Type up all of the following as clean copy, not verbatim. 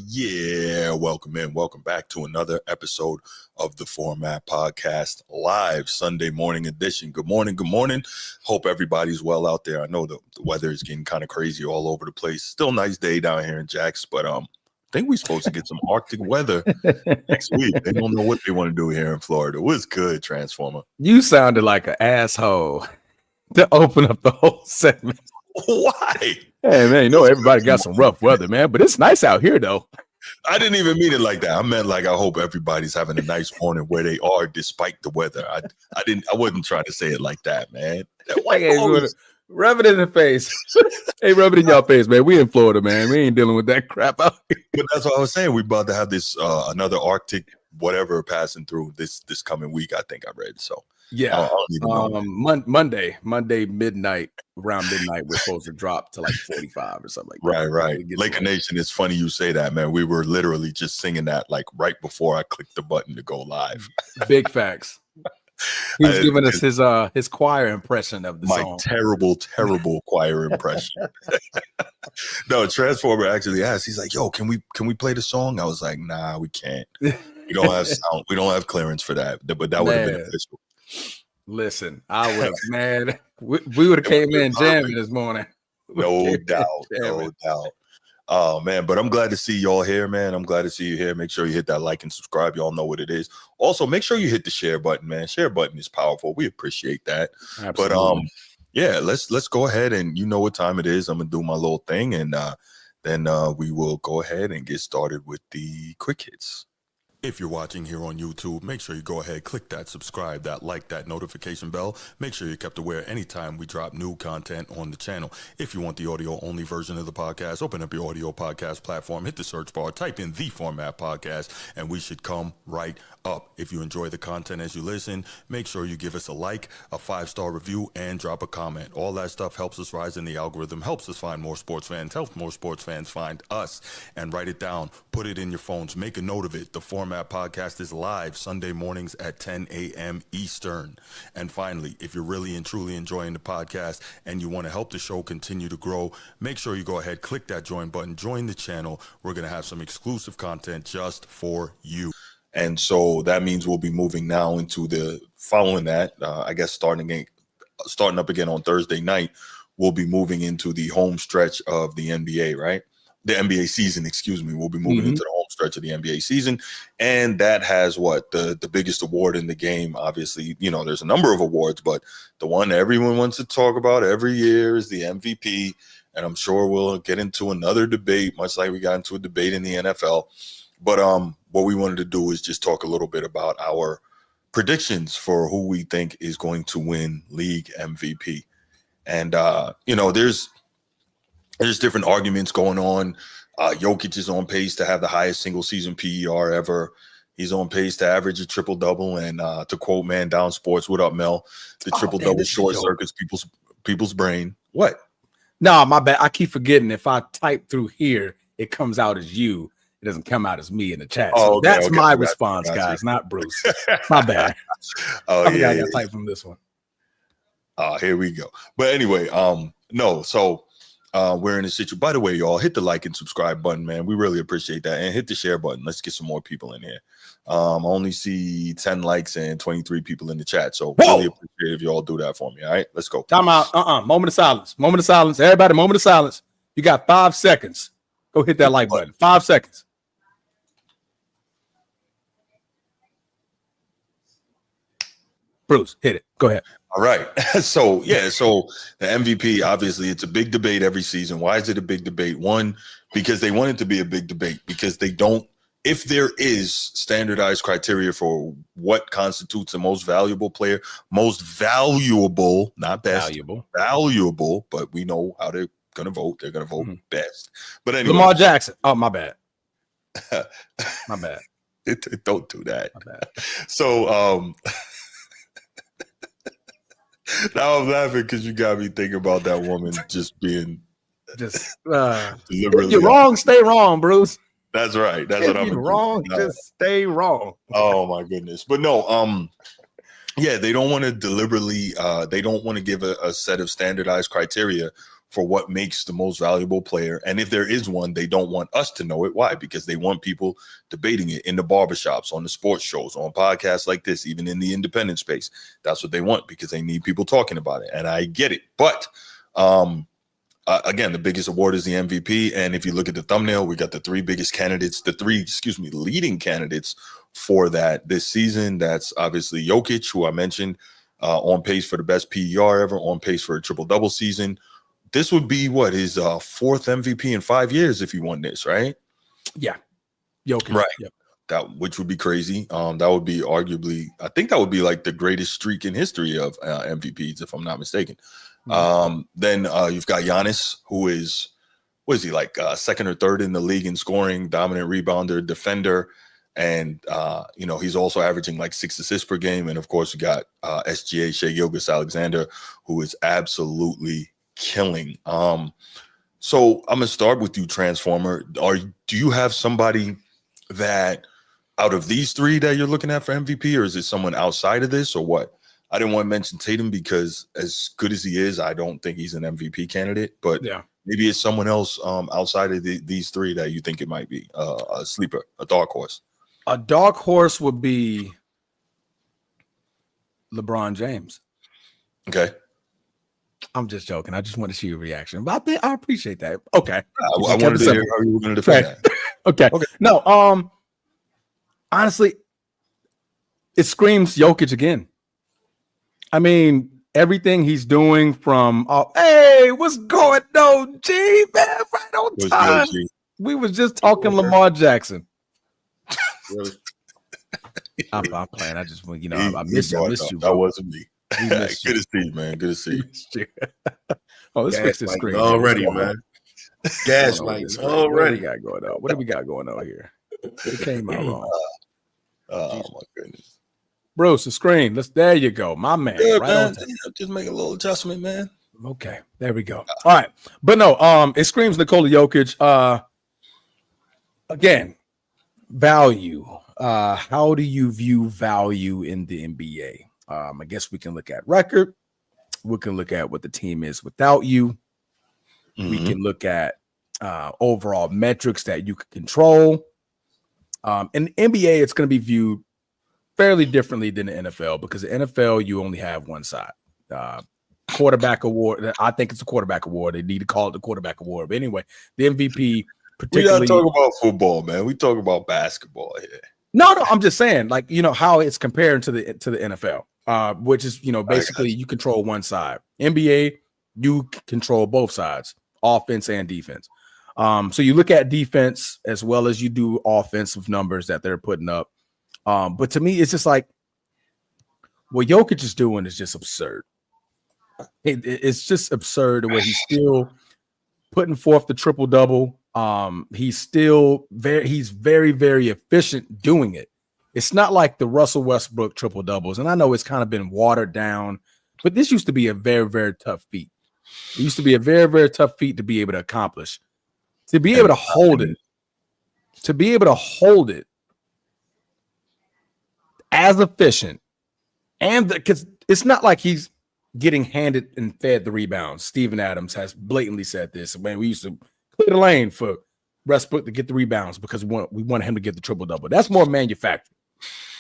Yeah, welcome back to another episode of the Format Podcast live Sunday morning edition. Good morning. Hope everybody's well out there. I know the weather is getting kind of crazy all over the place. Still a nice day down here in Jax, but I think we're supposed to get some Arctic weather next week. They don't know what they want to do here in Florida. What's good, Transformer? You sounded like an asshole to open up the whole segment. Why? Hey, man, you know everybody got some rough weather, man, but it's nice out here, though. I didn't even mean it like that. I meant like I hope everybody's having a nice morning where they are despite the weather. I wasn't trying to say it like that, man. Rub it in the face. Hey, rub it in y'all face, man. We in Florida, man. We ain't dealing with that crap out here. But that's what I was saying. We're about to have this another Arctic whatever passing through this coming week, I think I read. So yeah, Monday midnight, around midnight, we're supposed to drop to like 45 or something like that. Right. Laker Nation, it's funny you say that, man. We were literally just singing that like right before I clicked the button to go live. Big facts. He was giving us his choir impression of the song. Terrible choir impression. No, Transformer actually asked. He's like, "Yo, can we play the song?" I was like, "Nah, we can't. We don't have sound. We don't have clearance for that." But that would have been official. Listen, I would have, man. We would have came in jamming this morning. No doubt. Oh, man, but I'm glad to see y'all here, man. I'm glad to see you here. Make sure you hit that like and subscribe. Y'all know what it is. Also, make sure you hit the share button, man. Share button is powerful. We appreciate that. Absolutely. But yeah, let's go ahead and you know what time it is. I'm gonna do my little thing, and then we will go ahead and get started with the quick hits. If you're watching here on YouTube, make sure you go ahead, click that subscribe, that like, that notification bell. Make sure you're kept aware anytime we drop new content on the channel. If you want the audio-only version of the podcast, open up your audio podcast platform, hit the search bar, type in The Format Podcast, and we should come right up. If you enjoy the content as you listen, make sure you give us a like, a 5-star review, and drop a comment. All that stuff helps us rise in the algorithm, helps us find more sports fans, helps more sports fans find us, and write it down, put it in your phones, make a note of it. The Format Podcast is live Sunday mornings at 10 a.m. Eastern. And finally, if you're really and truly enjoying the podcast and you want to help the show continue to grow, make sure you go ahead, click that join button, join the channel. We're going to have some exclusive content just for you. And so that means we'll be moving now into the following that, I guess starting up again on Thursday night, we'll be moving into the home stretch of the NBA, right? The NBA season, excuse me. We'll be moving into the home stretch of the NBA season. And that has what? The biggest award in the game. Obviously, you know, there's a number of awards, but the one everyone wants to talk about every year is the MVP. And I'm sure we'll get into another debate, much like we got into a debate in the NFL. But what we wanted to do is just talk a little bit about our predictions for who we think is going to win league MVP. And, you know, there's different arguments going on. Jokic is on pace to have the highest single season PER ever. He's on pace to average a triple-double. And to quote Man Down Sports, what up, Mel? The triple-double short circuits people's brain. What? No, my bad. I keep forgetting if I type through here, it comes out as you. It doesn't come out as me in the chat. So that's my response, guys, not Bruce. My bad. I got to type from this one. Here we go. But anyway, no, so we're in a situation. By the way, y'all, hit the like and subscribe button, man. We really appreciate that. And hit the share button. Let's get some more people in here. I only see 10 likes and 23 people in the chat. So really appreciate if y'all do that for me. All right, let's go. Time out. Moment of silence. Everybody, moment of silence. You got 5 seconds. Go hit that like button. 5 seconds. Bruce, hit it. Go ahead. All right. So the MVP, obviously, it's a big debate every season. Why is it a big debate? One, because they want it to be a big debate because they don't, if there is standardized criteria for what constitutes the most valuable player, most valuable, not best, valuable, but we know how they're going to vote. They're going to vote best. But anyway. Lamar Jackson. Oh, my bad. My bad. Don't do that. My bad. So, now I'm laughing because you got me thinking about that woman just being if you're wrong, stay wrong, Bruce. That's right. That's what I'm wrong. Just stay wrong. Oh my goodness. But no, yeah, they don't want to deliberately they don't want to give a set of standardized criteria for what makes the most valuable player. And if there is one, they don't want us to know it. Why? Because they want people debating it in the barbershops, on the sports shows, on podcasts like this, even in the independent space. That's what they want, because they need people talking about it. And I get it. But again, the biggest award is the MVP. And if you look at the thumbnail, we got the three leading candidates for that this season. That's obviously Jokic, who I mentioned, on pace for the best PER ever, on pace for a triple-double season. This would be his fourth MVP in 5 years if he won this, right? Yeah. Jokic. Right. Yep. Which would be crazy. That would be arguably, I think that would be like the greatest streak in history of MVPs, if I'm not mistaken. Then you've got Giannis, who is, what is he, like second or third in the league in scoring, dominant rebounder, defender. And, he's also averaging like 6 assists per game. And of course, we got SGA, Shai Gilgeous-Alexander, who is absolutely killing. So I'm gonna start with you, Transformer. Do you have somebody that out of these three that you're looking at for MVP, or is it someone outside of this, or what? I didn't want to mention Tatum because as good as he is, I don't think he's an MVP candidate, but maybe it's someone else outside of these three that you think it might be a sleeper, a dark horse. A dark horse would be LeBron James. Okay. I'm just joking. I just want to see your reaction. But I appreciate that. Okay. I wanted to hear how you were going to defend that. Okay. No, honestly, it screams Jokic again. I mean, everything he's doing from, hey, what's going on, G, man? Right on time. We was just talking Lamar Jackson. Really? I'm playing. I just, I missed you. That wasn't me. Good to see you, man. Good to see you. Oh, let's fix this screen already, man. Gaslights already. What do we got going on here? It came out wrong. Oh my goodness. Bruce, the screen. There you go. My man. Yeah, right man. Just make a little adjustment, man. Okay. There we go. All right. But no, it screams Nikola Jokic. Again, value. How do you view value in the NBA? I guess we can look at record. We can look at what the team is without you. Mm-hmm. We can look at overall metrics that you can control. In the NBA, it's going to be viewed fairly differently than the NFL, because the NFL, you only have one side. Quarterback award. I think it's a quarterback award. They need to call it the quarterback award. But anyway, the MVP, particularly. We not talking about football, man. We talk about basketball here. No, I'm just saying, like, how it's compared to the NFL, which is, basically you control one side. NBA, you control both sides, offense and defense. So you look at defense as well as you do offensive numbers that they're putting up. But to me, it's just like what Jokic is doing is just absurd. It's just absurd the way he's still putting forth the triple-double. He's very, very efficient doing it. It's not like the Russell Westbrook triple-doubles. And I know it's kind of been watered down, but this used to be a very, very tough feat. It used to be a very, very tough feat to be able to accomplish. To be able to hold it as efficient, and because it's not like he's getting handed and fed the rebounds. Steven Adams has blatantly said this. Man, we used to clear the lane for Westbrook to get the rebounds because we want him to get the triple-double. That's more manufactured.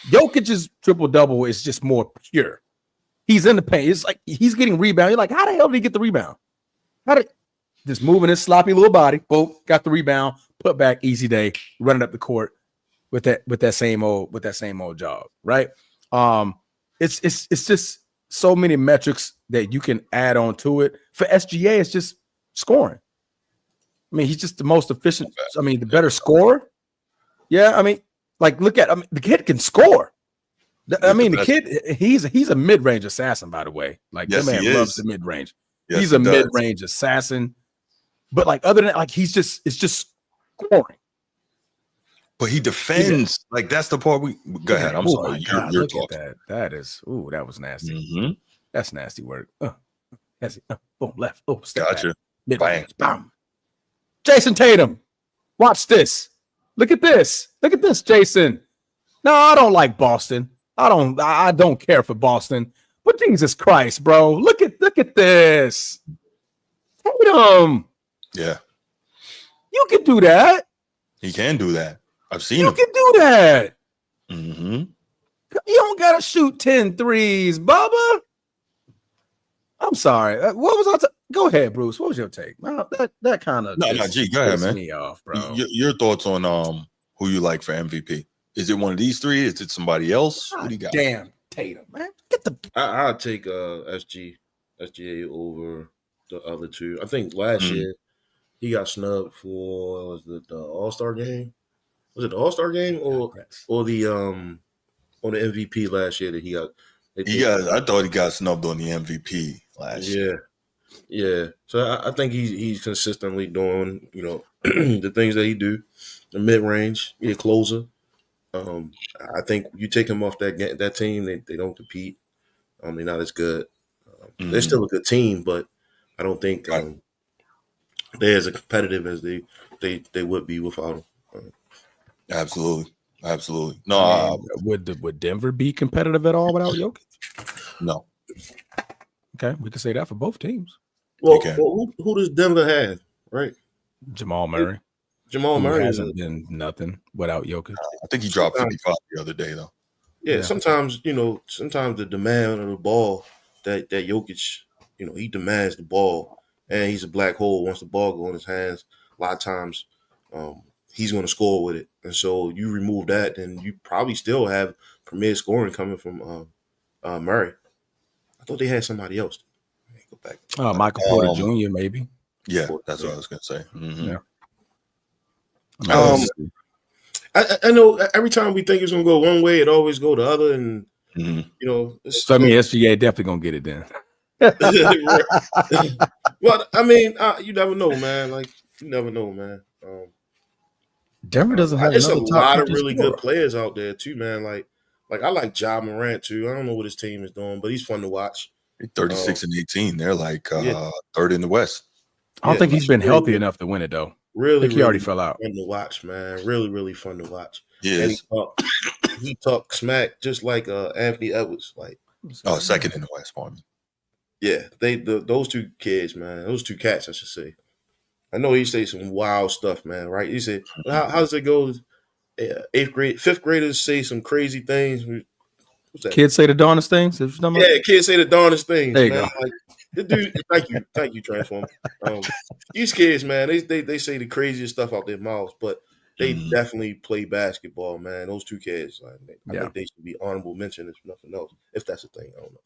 Jokic's triple-double is just more pure. He's in the paint. It's like he's getting rebound. You're like, how the hell did he get the rebound? Just moving his sloppy little body, boom, got the rebound, put back, easy day, running up the court with that same old job, right? It's just so many metrics that you can add on to it. For SGA, it's just scoring. I mean, he's just the most efficient. I mean, the better scorer. Yeah, I mean, like the kid can score. The kid, he's a mid-range assassin, by the way. Like, yes, that man loves the mid-range. Yes, he's a mid-range assassin. But like, other than that, like, it's just scoring. But he defends. Like, that's the part go ahead. I'm sorry. You're talking. That was nasty. Mm-hmm. That's nasty work. Boom, left. Oh, step gotcha. Back. Mid-range. Bam. Jason Tatum. Watch this. Look at this, Jason. No, I don't like Boston. I don't care for Boston. But Jesus Christ, bro. Look at this. Tatum. Yeah. You can do that. He can do that. I've seen you him. You can do that. Mm-hmm. You don't got to shoot 10 threes, Bubba. I'm sorry. What was go ahead, Bruce. What was your take? That kind of G, go ahead, man. Me off, bro. Your thoughts on who you like for MVP? Is it one of these three? Is it somebody else? What do you got? Damn, Tatum, man. I'll take SGA over the other two. I think last year he got snubbed for the All-Star game? Was it the All-Star game or the MVP last year that he got? I thought he got snubbed on the MVP last year. Yeah. So I think he's consistently doing, the things that he do, the mid-range, closer. I think you take him off that team, they don't compete. They're not as good. They're still a good team, but I don't think they're as competitive as they would be without him. Absolutely. No, would Denver be competitive at all without Jokic? No. Okay, we can say that for both teams. Well, who does Denver have? Right, Jamal Murray. Jamal Murray hasn't been nothing without Jokic. I think he dropped 55 the other day, though. Yeah, sometimes sometimes the demand of the ball that Jokic, he demands the ball, and he's a black hole. Once the ball goes in his hands, a lot of times, he's going to score with it. And so you remove that, and you probably still have premier scoring coming from Murray. I thought they had somebody else. Go back. Michael Porter Jr. maybe. Yeah, that's what I was going to say. Mm-hmm. Yeah. I know every time we think it's going to go one way, it always go the other, and so I mean, SGA definitely going to get it then. Well, I mean, you never know, man. Like, you never know, man. Denver doesn't have there's a lot of really good players out there too, man. Like I like Ja Morant too. I don't know what his team is doing, but he's fun to watch. 36 and 18. They're like third in the West. I don't think he's been healthy enough to win it though. Really, I think he already fell out. Fun to watch, man. Really, really fun to watch. Yeah, he talked smack just like Anthony Edwards. Like, second in the West for me. Yeah, those two kids, man. Those two cats, I should say. I know he say some wild stuff, man. Right? He said, "How does it go? Fifth graders say some crazy things." What's that? Kids say the darndest things. Yeah, kids say the darndest things. There you man. go. Like, the dude, thank you, Transform. These kids, man, they say the craziest stuff out their mouths, but they definitely play basketball, man. Those two kids, I think they should be honorable mention if nothing else. If that's a thing, I don't know.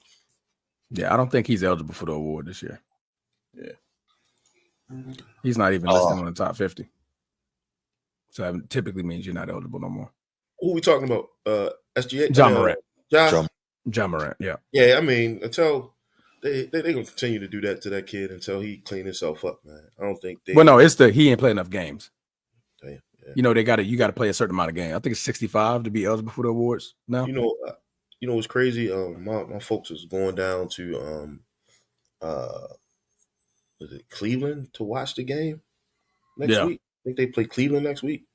Yeah, I don't think he's eligible for the award this year. Yeah, he's not even listed on the top 50. So that typically means you're not eligible no more. Who are we talking about? SGA, Ja Morant. Ja Morant. Yeah. Yeah, I mean, until they gonna continue to do that to that kid until he clean himself up, man. I don't think they. Well, no, it's he ain't played enough games. Damn, yeah. You got to play a certain amount of games. I think it's 65 to be eligible for the awards. No, you know what's crazy? My folks was going down to was it Cleveland to watch the game next week? I think they play Cleveland next week,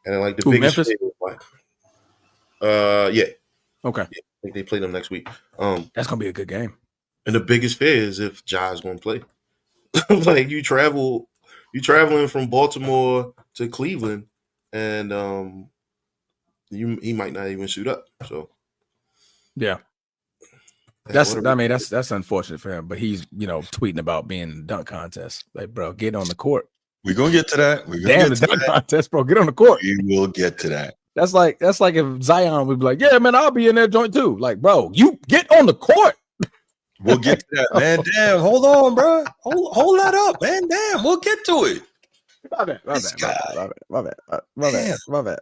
and like the biggest Memphis. Yeah. Okay. Yeah, I think they play them next week. That's gonna be a good game. And the biggest fear is if Jai's gonna play. Like you traveling from Baltimore to Cleveland, and he might not even suit up. So yeah. That's unfortunate for him. But he's tweeting about being in the dunk contest. Like, bro, get on the court. We're gonna get to that. The dunk contest, bro. Get on the court. We will get to that. That's like if Zion would be like, yeah, man, I'll be in that joint too. Like, bro, you get on the court. We'll get to that, man. Damn, hold on, bro. Hold that up, man. Damn, we'll get to it. My bad.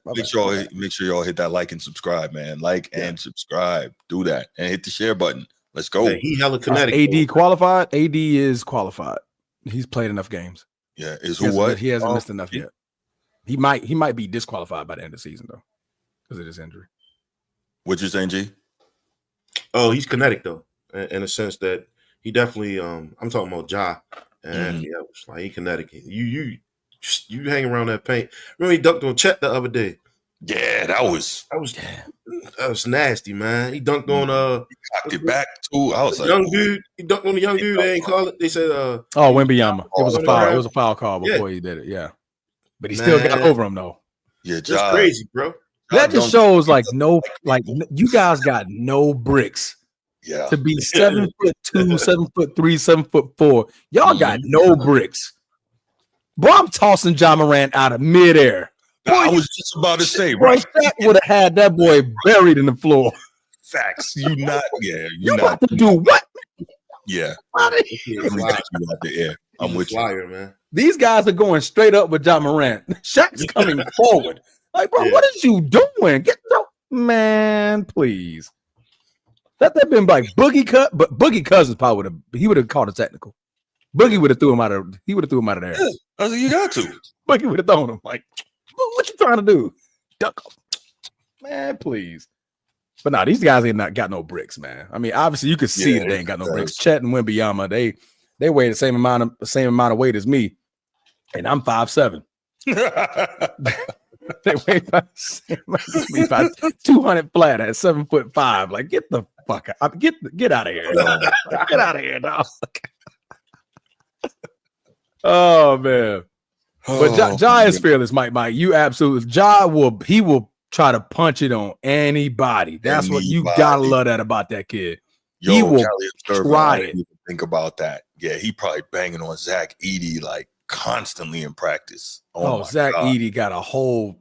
Make sure y'all hit that like and subscribe, man. And subscribe. Do that and hit the share button. Let's go. Yeah, he hella kinetic. AD qualified. AD is qualified. He's played enough games. Yeah, He hasn't missed enough yet. He might be disqualified by the end of the season though, because of this injury. What you saying, G? Oh, he's kinetic though, in a sense that he definitely. I'm talking about Ja, and it's like he kinetic. You hang around that paint. Remember he dunked on Chet the other day. Yeah, that was That was nasty, man. He dunked on he cocked it back too. I was like, young dude. He dunked on the young dude. They ain't call it. They said Wembanyama. It was a foul. It was a foul call before he did it. Yeah, but he still got over him though. Yeah, that's crazy, bro. That just shows you guys got no bricks. Yeah, to be 7'2", 7'3", 7'4". Y'all got no bricks. Boy, I'm tossing Ja Morant out of midair. Boy, I was just about to say, boy, that would have had that boy buried in the floor. Facts. You not about to do what? Yeah. I'm with you, man. These guys are going straight up with Ja Morant. Shaq's coming forward. Like, bro, what is you doing? Get the man, please. That been like Boogie cut, but Boogie Cousins probably would have called a technical. Boogie would have threw him out of there. Yeah, I was like, you got to. Boogie would have thrown him like, what you trying to do? Duck him. Man, please. But no, these guys ain't not got no bricks, man. I mean, obviously you can see that they ain't got no bricks. Chet and Wembanyama, they weigh the same amount of weight as me, and I'm 5'7". They weigh about 200 flat at 7'5". Like, get the fuck out. Get out of here. Get out of here, dog. Oh man. But Ja is fearless, Mike. You absolutely Ja will try to punch it on anybody. That's what you gotta love that about that kid. He will try it. Think about that. Yeah, he probably banging on Zach Edey like constantly in practice. Zach Edey got a whole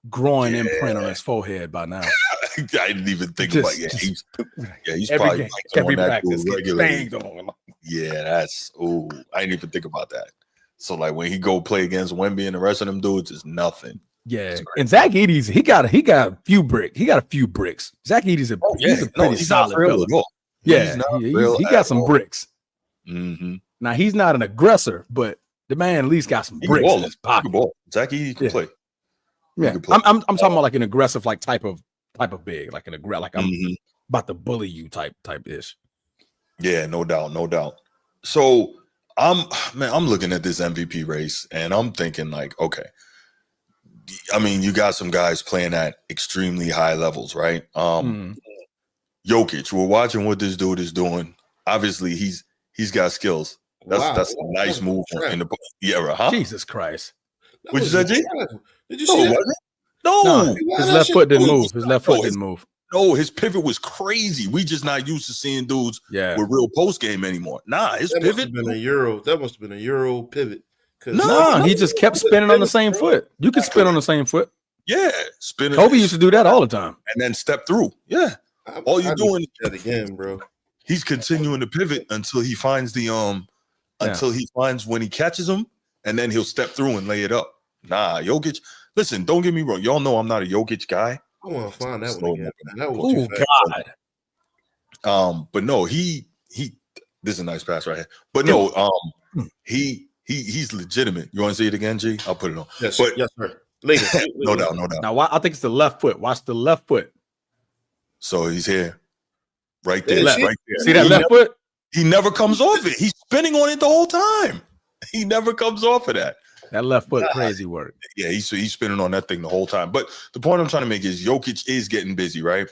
groin imprint on his forehead by now. I didn't even think about it. He's probably every practice regularly. Yeah, I didn't even think about that. So like when he go play against Wemby and the rest of them dudes, is nothing. Yeah, and Zach Edey's he got a few bricks. He got a few bricks. Zach Edey's a pretty solid fella. Yeah, he got some bricks. Mm-hmm. Now he's not an aggressor, but the man at least got some bricks in his pocket. Zach Edey can play. Yeah, I'm talking about like an aggressive like type of big, like I'm about to bully you type ish. Yeah, no doubt. So I'm looking at this MVP race and I'm thinking like, okay, I mean, you got some guys playing at extremely high levels, right? Jokic, we're watching what this dude is doing. Obviously, he's got skills. That's a nice move in the huh? Jesus Christ. What you said, G? Did you see that? No. His left foot didn't move. No, his pivot was crazy. We just not used to seeing dudes with real post game anymore. Nah, his pivot must have been a Euro. That must have been a Euro pivot. No, he just kept spinning on the same foot. You can spin on the same foot. Yeah, spinning. Kobe used to do that all the time, and then step through. Yeah, all you're doing that again, bro. He's continuing to pivot until he finds until he finds when he catches him, and then he'll step through and lay it up. Nah, Jokic. Listen, don't get me wrong. Y'all know I'm not a Jokic guy. I want to find that one again. That was too God. But no, he. This is a nice pass right here. But no, he's legitimate. You want to see it again, G? I'll put it on. Yes, yes, sir. Later. No doubt. Now, I think it's the left foot. Watch the left foot. So he's here, right there, right there. See that left foot? He never comes off it. He's spinning on it the whole time. He never comes off of that. That left foot, crazy work. Yeah, he's spinning on that thing the whole time. But the point I'm trying to make is Jokic is getting busy, right?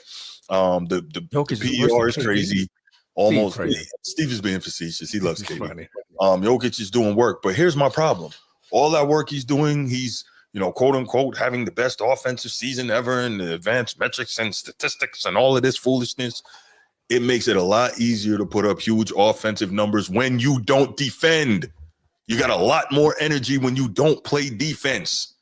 The PER is crazy. Almost crazy. Steve is being facetious. He loves KD. Jokic is doing work, but here's my problem. All that work he's doing, he's quote unquote having the best offensive season ever in the advanced metrics and statistics and all of this foolishness. It makes it a lot easier to put up huge offensive numbers when you don't defend. You got a lot more energy when you don't play defense.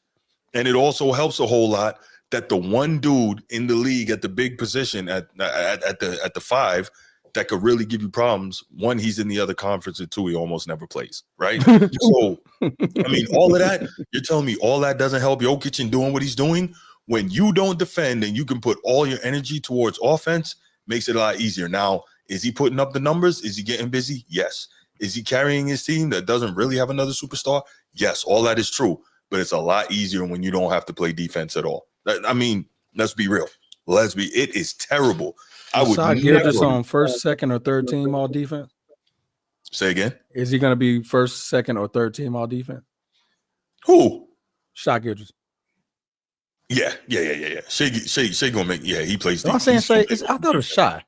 And it also helps a whole lot that the one dude in the league at the big position at the 5 that could really give you problems. One, he's in the other conference, and 2, he almost never plays, right? So, I mean, all of that, you're telling me all that doesn't help Jokic in doing what he's doing? When you don't defend and you can put all your energy towards offense, makes it a lot easier. Now, is he putting up the numbers? Is he getting busy? Yes. Is he carrying his team that doesn't really have another superstar? Yes, all that is true. But it's a lot easier when you don't have to play defense at all. I mean, let's be real. It is terrible. I would Shai Gilgeous on first, second, or third team all defense? Say again? Is he going to be first, second, or third team all defense? Who? Shai Gilgeous. Yeah. Shai gonna make. Yeah, he plays. I'm saying Shai. I thought it was Shai.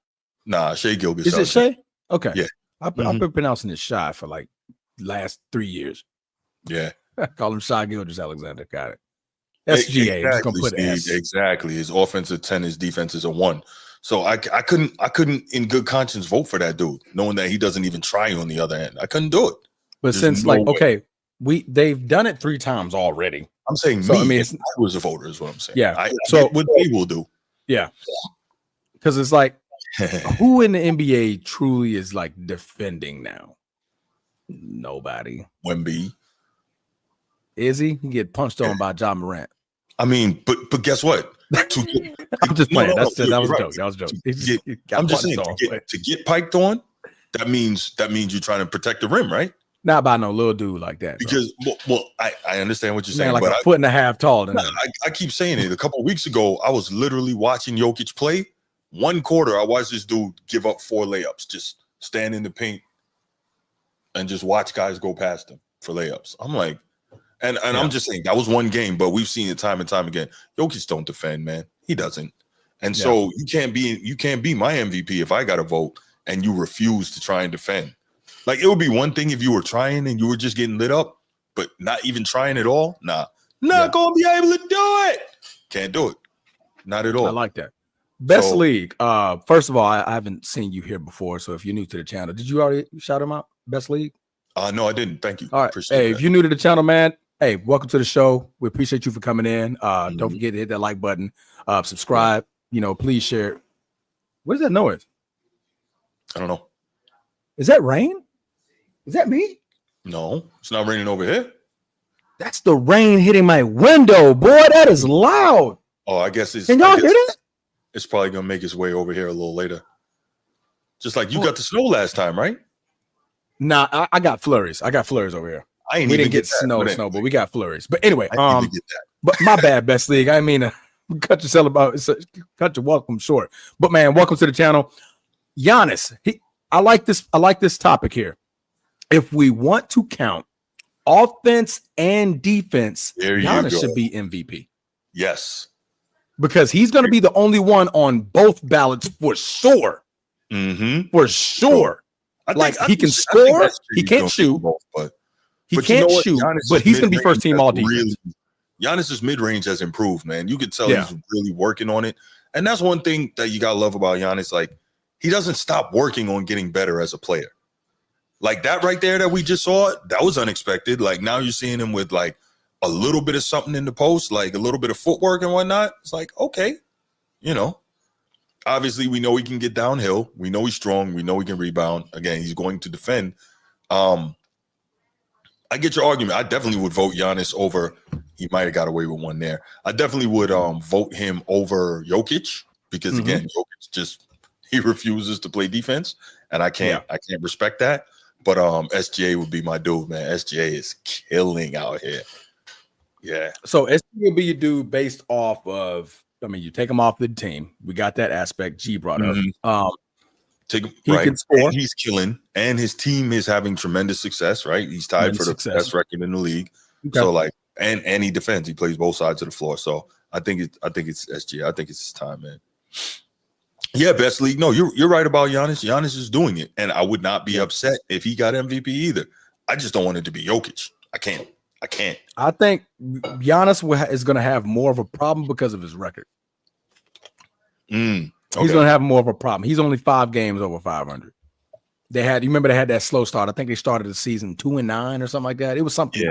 Nah, Shai Gilgeous. Is it Shai? Okay. Yeah. I've been pronouncing it Shai for like last 3 years. Yeah. I call him Shai Gilgeous-Alexander. Got it. SGA. Exactly, just gonna put S. Exactly. His offensive 10, his defense is a 1. So I couldn't in good conscience vote for that dude, knowing that he doesn't even try on the other end. I couldn't do it. But since they've done it 3 times already. I'm saying so, me. I mean, I was a voter, is what I'm saying. Yeah. I get what they will do. Yeah. Because it's like, who in the NBA truly is like defending now? Nobody. Wemby. Is he? He get punched on by Ja Morant. I mean, but guess what? I'm just playing. That was a joke. That was a joke. I'm just saying to get piked on. That means you're trying to protect the rim, right? Not by no little dude like that. Because I understand what you're saying. Like a foot and a half tall. I keep saying it. A couple of weeks ago, I was literally watching Jokic play. 1 quarter, I watched this dude give up 4 layups, just stand in the paint and just watch guys go past him for layups. I'm like, and I'm just saying that was 1 game, but we've seen it time and time again. Jokic don't defend, man. He doesn't. And so you can't be my MVP if I got a vote and you refuse to try and defend. Like, it would be one thing if you were trying and you were just getting lit up, but not even trying at all. Nah, not gonna be able to do it. Can't do it. Not at all. I like that. Best league. First of all, I haven't seen you here before, so if you're new to the channel, did you already shout him out? Best league? No, I didn't. Thank you. All right. Hey, if you're new to the channel, man, hey, welcome to the show. We appreciate you for coming in. Don't forget to hit that like button. Subscribe. Please share. What is that noise? I don't know. Is that rain? Is that me? No, it's not raining over here. That's the rain hitting my window, boy. That is loud. Oh, I guess it's. Can y'all hear that? It's probably gonna make its way over here a little later. Just like you got the snow last time, right? Nah, I got flurries. I got flurries over here. We didn't get snow, but we got flurries. But anyway, but my bad, best league. I mean, cut your welcome short. But man, welcome to the channel. Giannis, I like this topic here. If we want to count offense and defense, Giannis should be MVP. Yes. Because he's going to be the only one on both ballots for sure. For sure. He can score. He can't shoot. He can't shoot, but he's going to be first team all defense. Giannis's mid-range has improved, man. You can tell he's really working on it. And that's one thing that you got to love about Giannis. Like, he doesn't stop working on getting better as a player. Like that right there that we just saw, that was unexpected. Like, now you're seeing him with like a little bit of something in the post, like a little bit of footwork and whatnot. It's like, okay, obviously we know he can get downhill. We know he's strong. We know he can rebound. Again, he's going to defend. I get your argument. I definitely would vote Giannis over. He might have got away with one there. I definitely would vote him over Jokic because again, Jokic he refuses to play defense, and I can't respect that. But SGA would be my dude, man. SGA is killing out here. Yeah. So SGA will be your dude based off of. I mean, you take him off the team. We got that aspect G brought up. Take him, he can score. And he's killing, and his team is having tremendous success. Right, he's tied for the best record in the league. Okay. So like, and he defends. He plays both sides of the floor. So I think it's SGA. I think it's his time, man. Yeah, best league. No, you're right about Giannis. Giannis is doing it, and I would not be upset if he got MVP either. I just don't want it to be Jokic. I can't. I think Giannis is going to have more of a problem because of his record. Okay. He's going to have more of a problem. He's only 5 games over 500. You remember they had that slow start. I think they started the season 2-9 or something like that. It was something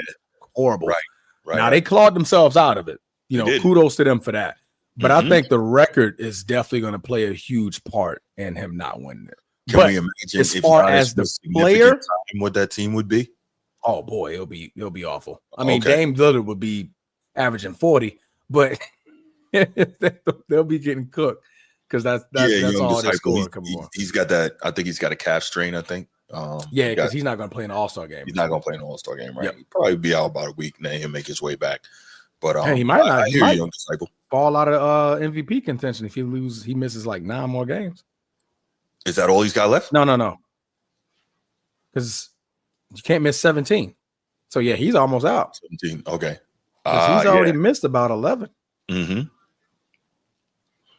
horrible. Right. Now they clawed themselves out of it. Kudos to them for that. But I think the record is definitely going to play a huge part in him not winning it. Can we imagine as far as the player, what that team would be? Oh boy, it'll be awful. I mean, Dame Lillard would be averaging 40, but they'll be getting cooked because that's all they score. He's got that. I think he's got a calf strain. I think. Because he's not going to play in the All-Star game. He's not going to play in the All-Star game, right? Yep. He'll probably be out about a week, and then he'll make his way back. But he might not. I hear you on the cycle. Fall out of MVP contention if he misses like 9 more games. Is that all he's got left? No. Because you can't miss 17. So yeah, he's almost out. 17. Okay. He's already missed about 11. Mm-hmm.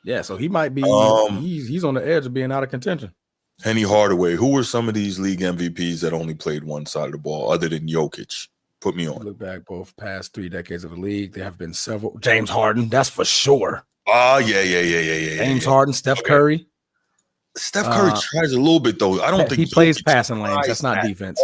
Yeah, so he might be. He's on the edge of being out of contention. Henny Hardaway. Who were some of these league MVPs that only played one side of the ball, other than Jokic? Put me on. Look back both past 3 decades of the league. There have been several. James Harden, that's for sure. Yeah. James Harden, Steph Curry. Steph Curry tries a little bit though. I don't think he plays passing lanes. That's not defense.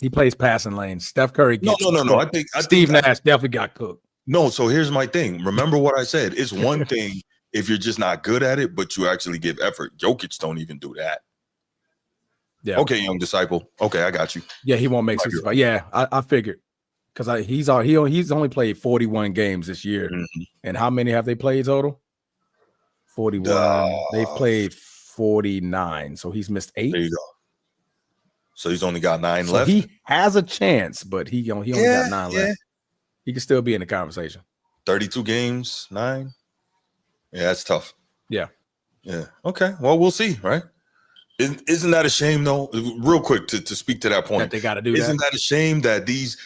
He plays passing lanes. Steph Curry gets no. I think Steve Nash definitely got cooked. No, so here's my thing. Remember what I said. It's one thing if you're just not good at it, but you actually give effort. Jokic don't even do that. Yeah. Okay, young disciple. Okay, I got you. Yeah, he won't make 65. Yeah, I figured. Because he's only played 41 games this year. Mm-hmm. And how many have they played total? 41. They've played 49. So he's missed 8. There you go. So he's only got 9 left. He has a chance, but he only got 9 left. He can still be in the conversation. 32 games, 9. Yeah, that's tough. Yeah. Yeah. Okay. Well, we'll see, right? Isn't that a shame, though? Real quick to speak to that point. That they got to do Isn't that a shame that these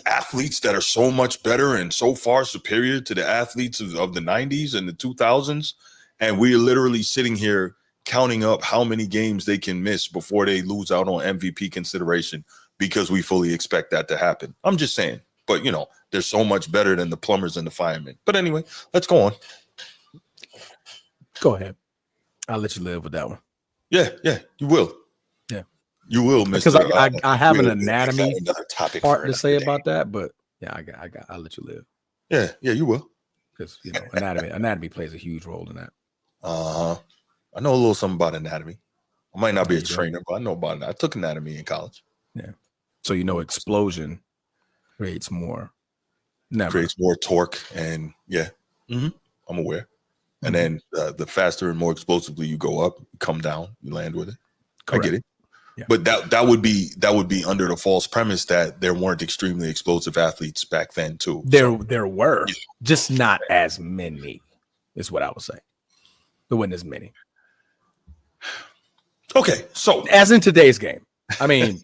athletes that are so much better and so far superior to the athletes of the 90s and the 2000s, and we're literally sitting here counting up how many games they can miss before they lose out on MVP consideration because we fully expect that to happen. I'm just saying. But, they're so much better than the plumbers and the firemen. But anyway, let's go on. Go ahead. I'll let you live with that one. Yeah, you will. Yeah. You will, Mr. Because I have an anatomy part to say about that, but yeah, I'll let you live. Yeah, you will. Because anatomy plays a huge role in that. I know a little something about anatomy. I might not be a trainer, but I know about it. I took anatomy in college. Yeah. So explosion creates more. Creates more torque, and I'm aware. And then the faster and more explosively you go up, you come down, you land with it. Correct. I get it. Yeah. But that would be under the false premise that there weren't extremely explosive athletes back then too. There were, just not as many, is what I would say. There weren't as many. Okay, so as in today's game, I mean,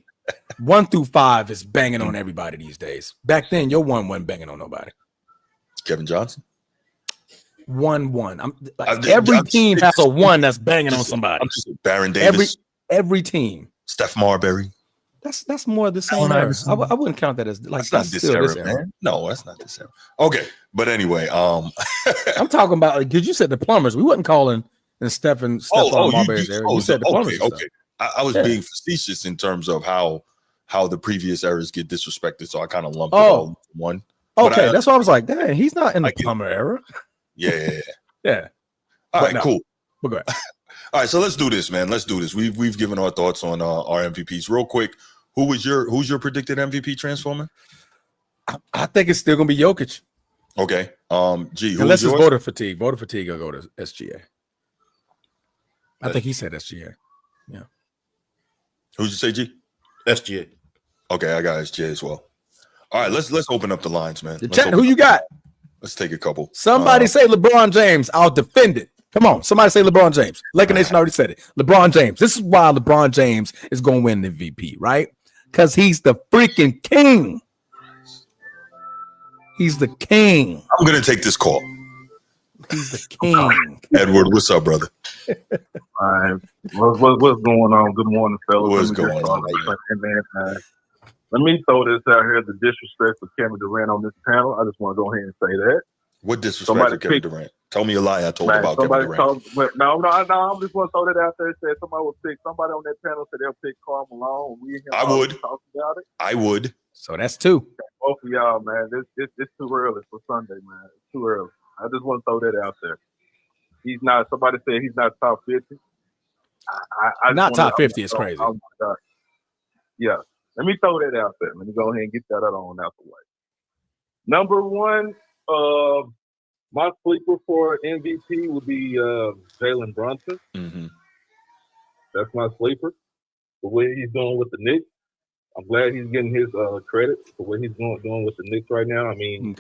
1 through 5 is banging on everybody these days. Back then, your 1 wasn't banging on nobody. Kevin Johnson. 1-1. Every team has a 1 that's banging on somebody. Baron Davis. Every team. Steph Marbury. That's more the same era. I wouldn't count that as like that's not this era, man. No, that's not this era. Okay, but anyway, I'm talking about because you said the plumbers. We wasn't calling and Steph Marbury's era. You said the plumbers. Okay. I was being facetious in terms of how the previous eras get disrespected, so I kind of lumped it all into one. Okay, that's why I was like, dang, he's not in the plumber era. Yeah. All right, cool. We'll go ahead. All right, so let's do this, man. Let's do this. We've given our thoughts on our MVPs. Real quick, who's your predicted MVP transformer? I think it's still gonna be Jokic. Okay. Unless it's voter fatigue. Voter fatigue will go to SGA. I think he said SGA. Yeah. Who'd you say, G? SGA. Okay, I got SGA as well. All right, let's open up the lines, man. Who you got? Let's take a couple. Somebody say LeBron James. I'll defend it. Come on. Somebody say LeBron James. Laker Nation already said it. LeBron James. This is why LeBron James is going to win the MVP, right? Because he's the freaking king. He's the king. I'm going to take this call. He's the king. Edward, what's up, brother? All right. What's going on? Good morning, fellas. What's going on? Let me throw this out here, the disrespect for Kevin Durant on this panel. I just want to go ahead and say that. What disrespect for Kevin Durant? Tell me a lie I told about Kevin Durant. No, I'm just want to throw that out there and say somebody on that panel said they'll pick Karl Malone. I would. Talk about it. I would. So that's 2. Both of y'all, man. It's too early for Sunday, man. It's too early. I just want to throw that out there. He's not. Somebody said he's not top 50. Not top 50 is crazy. Oh my God. Yeah. Let me throw that out there. Let me go ahead and get that out the way. Number 1, my sleeper for MVP would be Jalen Brunson. Mm-hmm. That's my sleeper. The way he's doing with the Knicks, I'm glad he's getting his credit for what he's doing with the Knicks right now. I mean,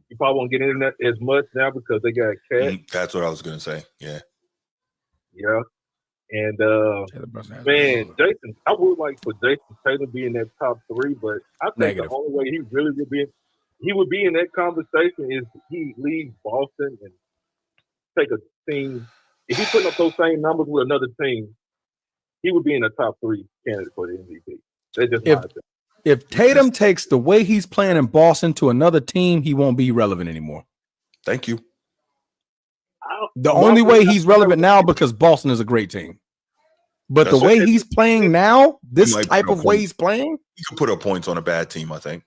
you probably won't get in that as much now because they got Cat. That's what I was gonna say. Yeah. And man, Jason, I would like for Jason Tatum be in that top 3, but I think the only way he really will be he would be in that conversation if he leaves Boston and take a team. If he putting up those same numbers with another team, he would be in the top 3 candidate for the MVP. That's just my opinion. If Tatum takes the way he's playing in Boston to another team, he won't be relevant anymore. Thank you. The only way he's relevant now because Boston is a great team. But the way he's playing now, this type of way he's playing, he could put up points on a bad team, I think.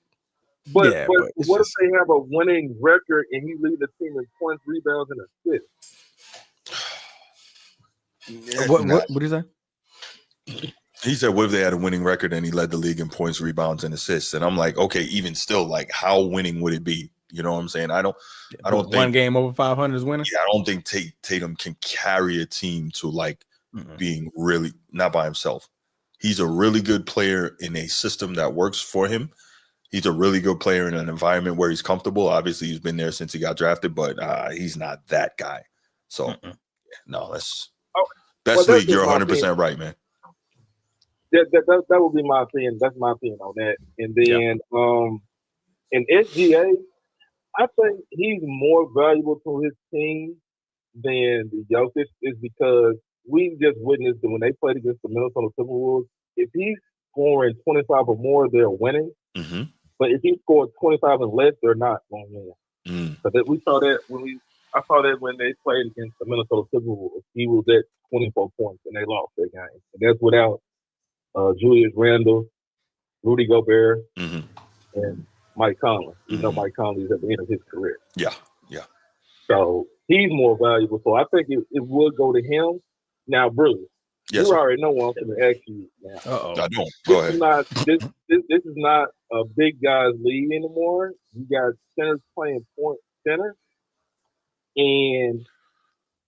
But what if they have a winning record and he leads the team in points, rebounds, and assists? What did he say? He said, what if they had a winning record and he led the league in points, rebounds, and assists? And I'm like, okay, even still, like, how winning would it be? You know what I'm saying? I don't think one game over 500 is winning. Yeah, I don't think Tatum can carry a team to like being really not by himself. He's a really good player in a system that works for him. He's a really good player in an environment where he's comfortable. Obviously, he's been there since he got drafted, but he's not that guy. So, no, that's league. You're 100% right, man. That would be my opinion. That's my opinion on that. And then in SGA, I think he's more valuable to his team than the Jokic is because we just witnessed that when they played against the Minnesota Timberwolves, if he's scoring 25 or more, they're winning. Mm-hmm. But if he scored 25 and less, they're not going to win. But we saw that I saw that when they played against the Minnesota Timberwolves, he was at 24 points and they lost that game. And that's without Julius Randle, Rudy Gobert, and Mike Conley. You know Mike Conley is at the end of his career. Yeah. So he's more valuable. So I think it would go to him. Now, Bruce, you already know what I'm going to ask you now. I don't. Go ahead. This is not a big guy's league anymore. You got centers playing point center.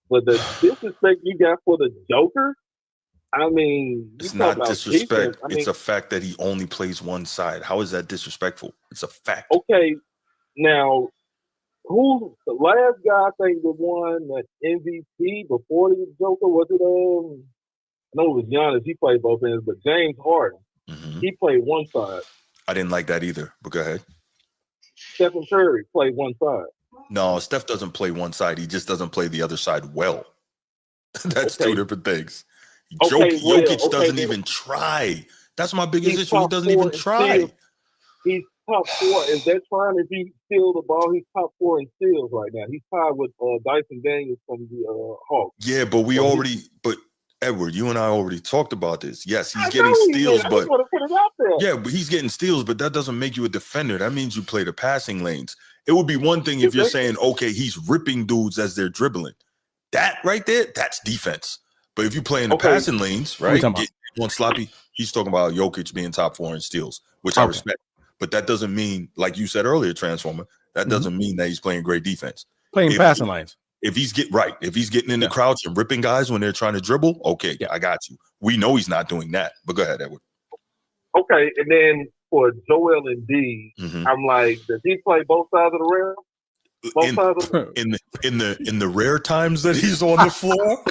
But the disrespect you got for the Joker, I mean, it's not disrespect. It's a fact that he only plays one side. How is that disrespectful? It's a fact. Okay, now, who's the last guy I think that won the MVP before the Joker? Was it I know it was Giannis. He played both ends, but James Harden, he played one side. I didn't like that either. But go ahead. Stephen Curry played one side. No, Steph doesn't play one side. He just doesn't play the other side well. That's two different things. Jokic doesn't even try. That's my biggest issue. He doesn't even try. He's top 4. Is that trying? If he steals the ball, he's top 4 in steals right now. He's tied with Dyson Daniels from the Hawks. Yeah, but but Edward, you and I already talked about this. Yes, he's getting steals, but I just want to put it out there. Yeah, but he's getting steals, but that doesn't make you a defender. That means you play the passing lanes. It would be one thing if you're saying, okay, he's ripping dudes as they're dribbling. That right there, that's defense. But if you play in the passing lanes, right, one sloppy, he's talking about Jokic being top 4 in steals, which I respect. But that doesn't mean, like you said earlier, Transformer, that doesn't mean that he's playing great defense. Playing passing lanes. If he's getting in the crouch and ripping guys when they're trying to dribble, okay, I got you. We know he's not doing that. But go ahead, Edward. Okay, and then for Joel Embiid, I'm like, does he play both sides of the rail? In the rare times that he's on the floor,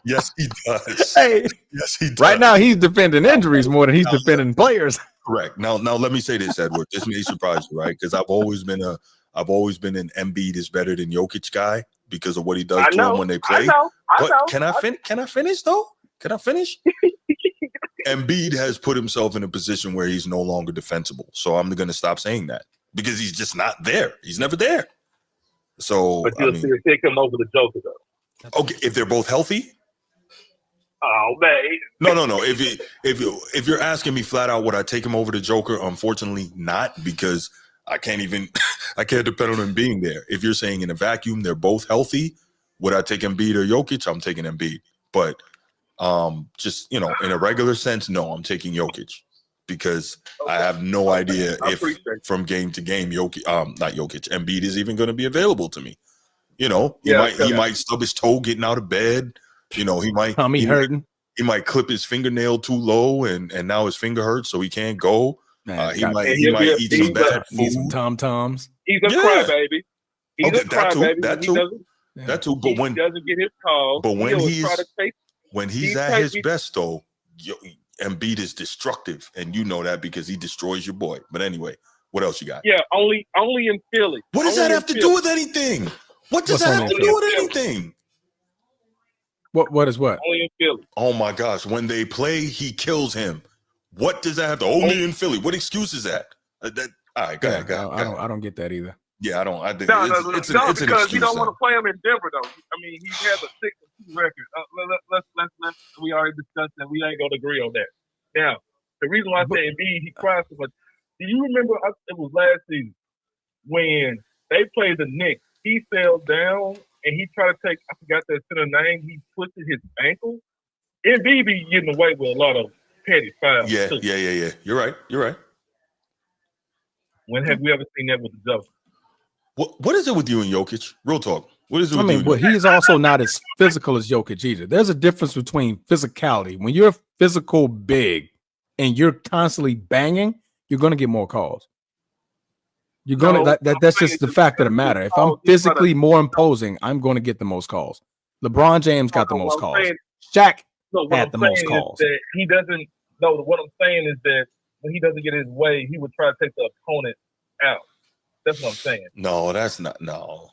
yes, he does. Hey, yes, he does. Right now, he's defending injuries more than he's defending players. Correct. Now, let me say this, Edward. This may surprise you, right? Because I've always been an Embiid is better than Jokic guy because of what he does to them when they play. I know. Can I finish though? Can I finish? Embiid has put himself in a position where he's no longer defensible. So I'm going to stop saying that because he's just not there. He's never there. So, but you'll take him over the Joker, though. Okay, if they're both healthy. Oh man. No. If you're asking me flat out, would I take him over the Joker? Unfortunately, not because I can't depend on him being there. If you're saying in a vacuum, they're both healthy. Would I take Embiid or Jokic? I'm taking Embiid. But just in a regular sense, no, I'm taking Jokic. Because I have no idea if from game to game, Embiid is even going to be available to me. He might stub his toe getting out of bed. He might hurting. He might clip his fingernail too low, and now his finger hurts, so he can't go. He might eat some bad food. Some Tom-Toms. He's a crybaby. That too. But when he doesn't get his call, but when he's at his best, though. Embiid is destructive, and you know that because he destroys your boy. But anyway, What else you got? Yeah, only in Philly. What does that have to do with anything? What does that have to do with anything? What is what? Only in Philly. Oh my gosh! When they play, he kills him. What does that have to? Only in Philly. What excuse is that? All right, go ahead. I don't get that either. Yeah, I don't. I think it's because you don't want to play him in Denver, though. I mean, he has a 6-2 record. Let's we already discussed that. We ain't gonna agree on that. Now, the reason why I say Embiid, he cries so much. Do you remember? It was last season when they played the Knicks. He fell down and he tried to take. I forgot that center name. He twisted his ankle. Embiid be getting away with a lot of petty fouls. Yeah. You're right. When have we ever seen that with the Joker? What is it with you and Jokic? Real talk. What is it with you? Well, he's also not as physical as Jokic either. There's a difference between physicality. When you're physical big and you're constantly banging, you're going to get more calls. You're going to that's just the fact of the matter. If I'm physically more imposing, I'm going to get the most calls. LeBron James got the most calls. Shaq had the most calls. He doesn't. No, what I'm saying is that when he doesn't get his way, he would try to take the opponent out. That's what I'm saying. No, that's not. No.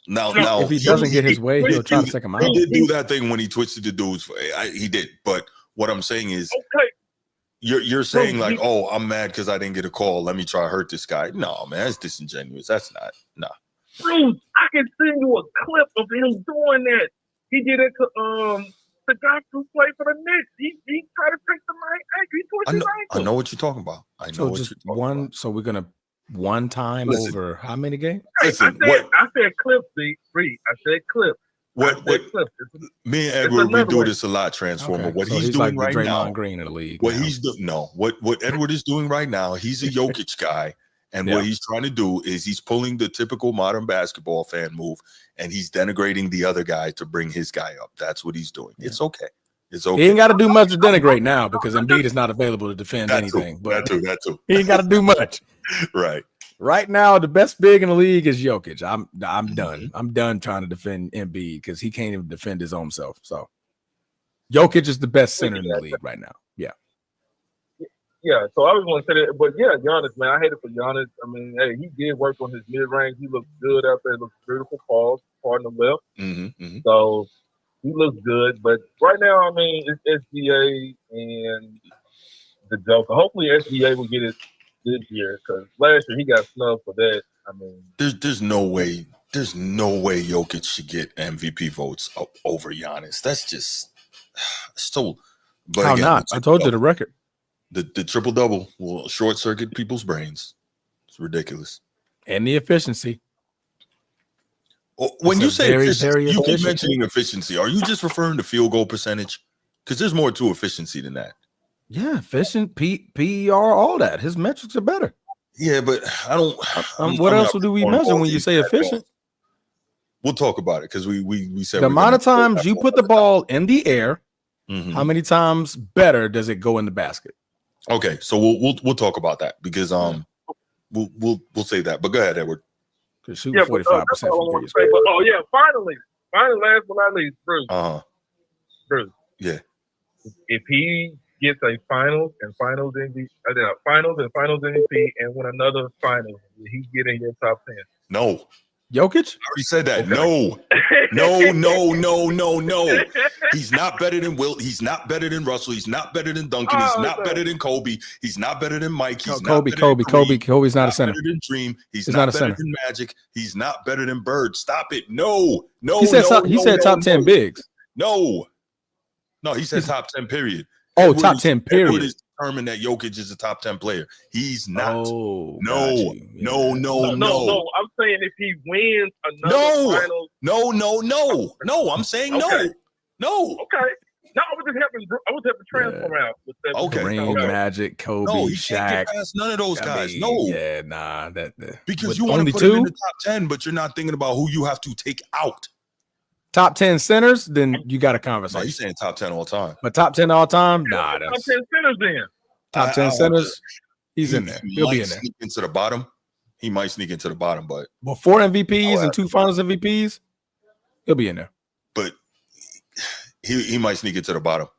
If he doesn't get his way, he'll try to take him out. He did do that thing when he twisted the dudes. He did. But what I'm saying is, you're saying like, oh, I'm mad because I didn't get a call. Let me try to hurt this guy. No, man, that's disingenuous. That's not. Nah. Bruce, I can send you a clip of him doing that. He did it to the guy who played for the Knicks. He tried to take the ankle. He twisted his ankle. I know what you're talking about. So we're gonna one time over how many games? Listen, I said clip, Bree. I said clip. Me and Edward, we do this a lot, Transformer. Okay. What so he's doing like right now, Draymond Green in the league. What Edward is doing right now, he's a Jokic guy, and what he's trying to do is he's pulling the typical modern basketball fan move, and he's denigrating the other guy to bring his guy up. That's what he's doing. It's okay. It's okay. He ain't got to do much to denigrate now because Embiid is not available to defend anything. That too. He ain't got to do much. Right now, the best big in the league is Jokic. I'm done. I'm done trying to defend Embiid because he can't even defend his own self. So Jokic is the best center in the league right now. Yeah. Yeah, so I was going to say that, but yeah, Giannis, man, I hate it for Giannis. I mean, hey, he did work on his mid-range. He looks good out there. Looks beautiful. Pause, pardon the left. So he looks good. But right now, I mean, it's SGA and the Joker. Hopefully SGA will get it this year because last year he got snubbed for that. I mean, there's no way Jokic should get MVP votes over Giannis. That's just so. But how not? I told you the record. The triple double will short circuit people's brains. It's ridiculous. And the efficiency. When you say efficiency, you keep mentioning efficiency. Are you just referring to field goal percentage? Because there's more to efficiency than that. Yeah, efficient, PER, all that. His metrics are better. Yeah, but I don't. What else do we measure when you say efficient? We'll talk about it because we said the amount of times you put the ball in the air. How many times better does it go in the basket? Okay, so we'll talk about that because we'll say that. But go ahead, Edward. Shooting 45% from previous. Oh yeah, finally, last but not least, Bruce. Bruce. Yeah. If he gets a finals and finals MVP, and win another finals, will he get in your top 10? No. Jokic? I already said that. Okay. No. He's not better than Wilt. He's not better than Russell. He's not better than Duncan. He's not better than Kobe. He's not better than Mike. He's Kobe's not a center. Better than Dream. He's not better than Magic. He's not better than Bird. Stop it. No. He said top 10 bigs. No, he said top 10 period. Top 10 period. Edward is determined that Jokic is a top 10 player. He's not. No. I'm saying if he wins another finals. No. I'm saying no. Okay. No, I was just having transfer out with that. Okay. Kareem, Magic, Kobe, no, he Shaq. Can't get past none of those guys. Yeah, nah. Because you want to put him in the top 10, but you're not thinking about who you have to take out. Top 10 centers, then you got a conversation. No, he's saying top 10 all time. But top 10 all time? Nah. Top 10 centers then. Top 10 centers, he's in there. He'll be in there. Into the bottom. He might sneak into the bottom, but 4 MVPs and 2 finals MVPs, he'll be in there. But he might sneak into the bottom.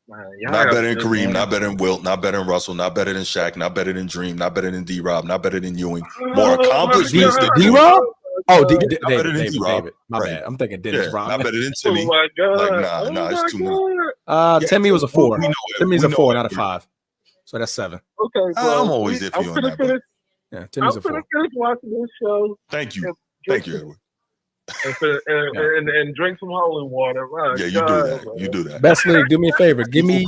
Not better than Kareem, not better than Wilt, not better than Russell, not better than Shaq, not better than Dream, not better than D-Rob, not better than Ewing. More accomplishments than D-Rob? Oh, David. My right. bad. I'm thinking Dennis Rodman. Not better than Timmy. Oh my God. Like, nah, it's too many. Timmy was a 4. Timmy's a 4, not a 5. 5. So that's 7. Okay, bro. I'm always iffy on that. Yeah, Timmy's a 4. I'm finish watching this show. Thank you, Edward. And drink some holy water. Yeah, you do that. Man. You do that. Best league, do me a favor. Give me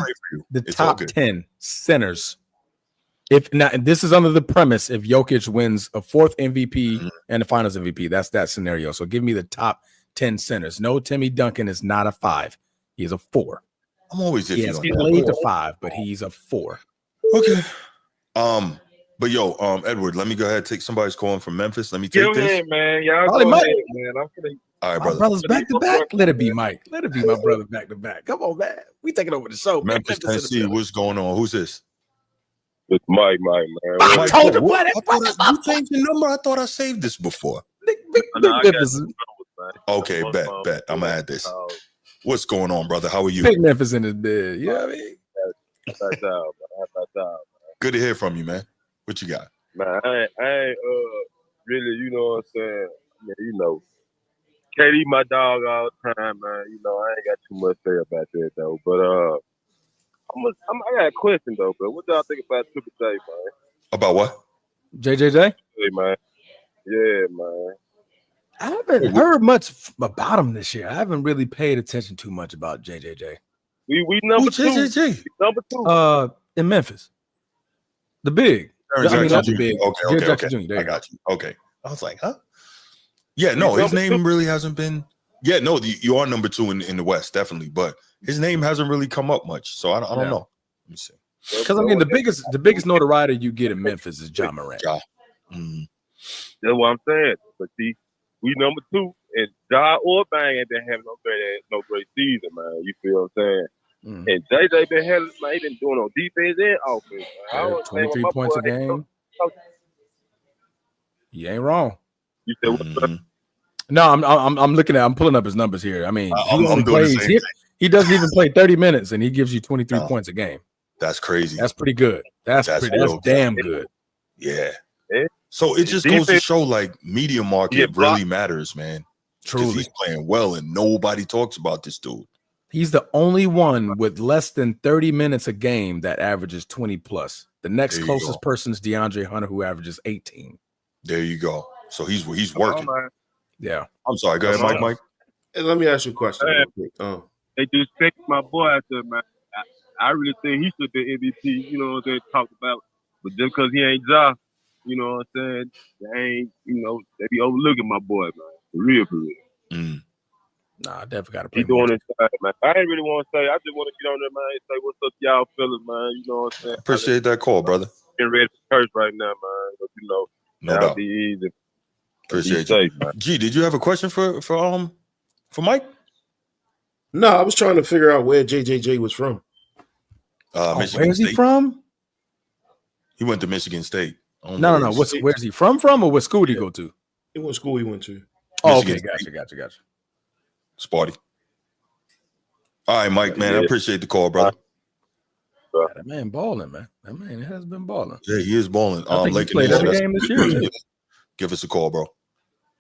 the top 10 centers. If now, and this is under the premise if Jokic wins a 4th MVP and the Finals MVP, that's that scenario. So give me the top 10 centers. No, Timmy Duncan is not a 5. He's a 4. I'm always iffy on that. He played the 5, but he's a 4. Okay. But yo, Edward, let me go ahead and take somebody's calling from Memphis. Let me take this. Ahead, man. Y'all go ahead, man. I'm gonna. All right, brother. Brothers back to back. Let it be Mike. Let it be my brother back to back. Come on, man. We taking over the show. Memphis, Tennessee. What's going on? Who's this? It's Mike, man. I told you what? You changed the number. I thought I saved this before. Okay, bet. I'm gonna add this. What's going on, brother? How are you? Big Memphis in his bed. You know what I mean? That's out, man. Good to hear from you, man. What you got? Man, I ain't really, you know what I'm saying? I mean, you know, KD my dog all the time, man. You know, I ain't got too much to say about that though. But I got a question though, bro. What y'all think about Triple J, man? About what? JJJ? Hey, man. Yeah, man. I haven't heard much about him this year. I haven't really paid attention too much about JJJ. We number 2. JJJ? Number 2. In Memphis. The big. Not the big. Okay. I got you. Okay. I was like, huh? Yeah, no, his name really hasn't been. Yeah, no, you are number 2 in the West, definitely, but his name hasn't really come up much. So I don't know. Let me see. Because I mean, the biggest notoriety you get in Memphis is Ja Morant. That's what I'm saying. But see, we number 2, and Ja or Bang ain't been having no great season, man. You feel what I'm saying? And JJ been having, man, he been doing on defense and offense. Man. 23 points a game. You ain't wrong. You said what's up? No, I'm pulling up his numbers here. I mean, he doesn't even play 30 minutes and he gives you 23 points a game. That's crazy. That's pretty good. That's damn good. Yeah. So it just goes to show like media market really matters, man. Truly. He's playing well and nobody talks about this dude. He's the only one with less than 30 minutes a game that averages 20 plus. The next closest person is DeAndre Hunter, who averages 18. There you go. So he's working. Yeah. I'm sorry. Go ahead, Mike. Hey, let me ask you a question. They do stick my boy out there, man. I really think he should be MVP. You know what they talk about, but just because he ain't Ja, you know what I'm saying? They ain't, you know, they be overlooking my boy, man. For real. Nah, I definitely got to play. He doing his thing, man. I ain't really want to say. I just want to get on there, man, and say what's up, y'all fellas, man. You know what I'm saying? Appreciate that call, brother. Getting ready for church right now, man. But you know, no doubt. Be easy. Appreciate you. Man. G, did you have a question for Mike? No, I was trying to figure out where JJJ was from. Where's he from? He went to Michigan State. No. Where's he from, or what school did he go to? What school he went to? Oh, okay, gotcha. Sparty. All right, Mike, man. I appreciate the call, brother. Yeah, that man balling, man. That man has been balling. Yeah, he is balling. I think he's played every game this year. Give us a call, bro.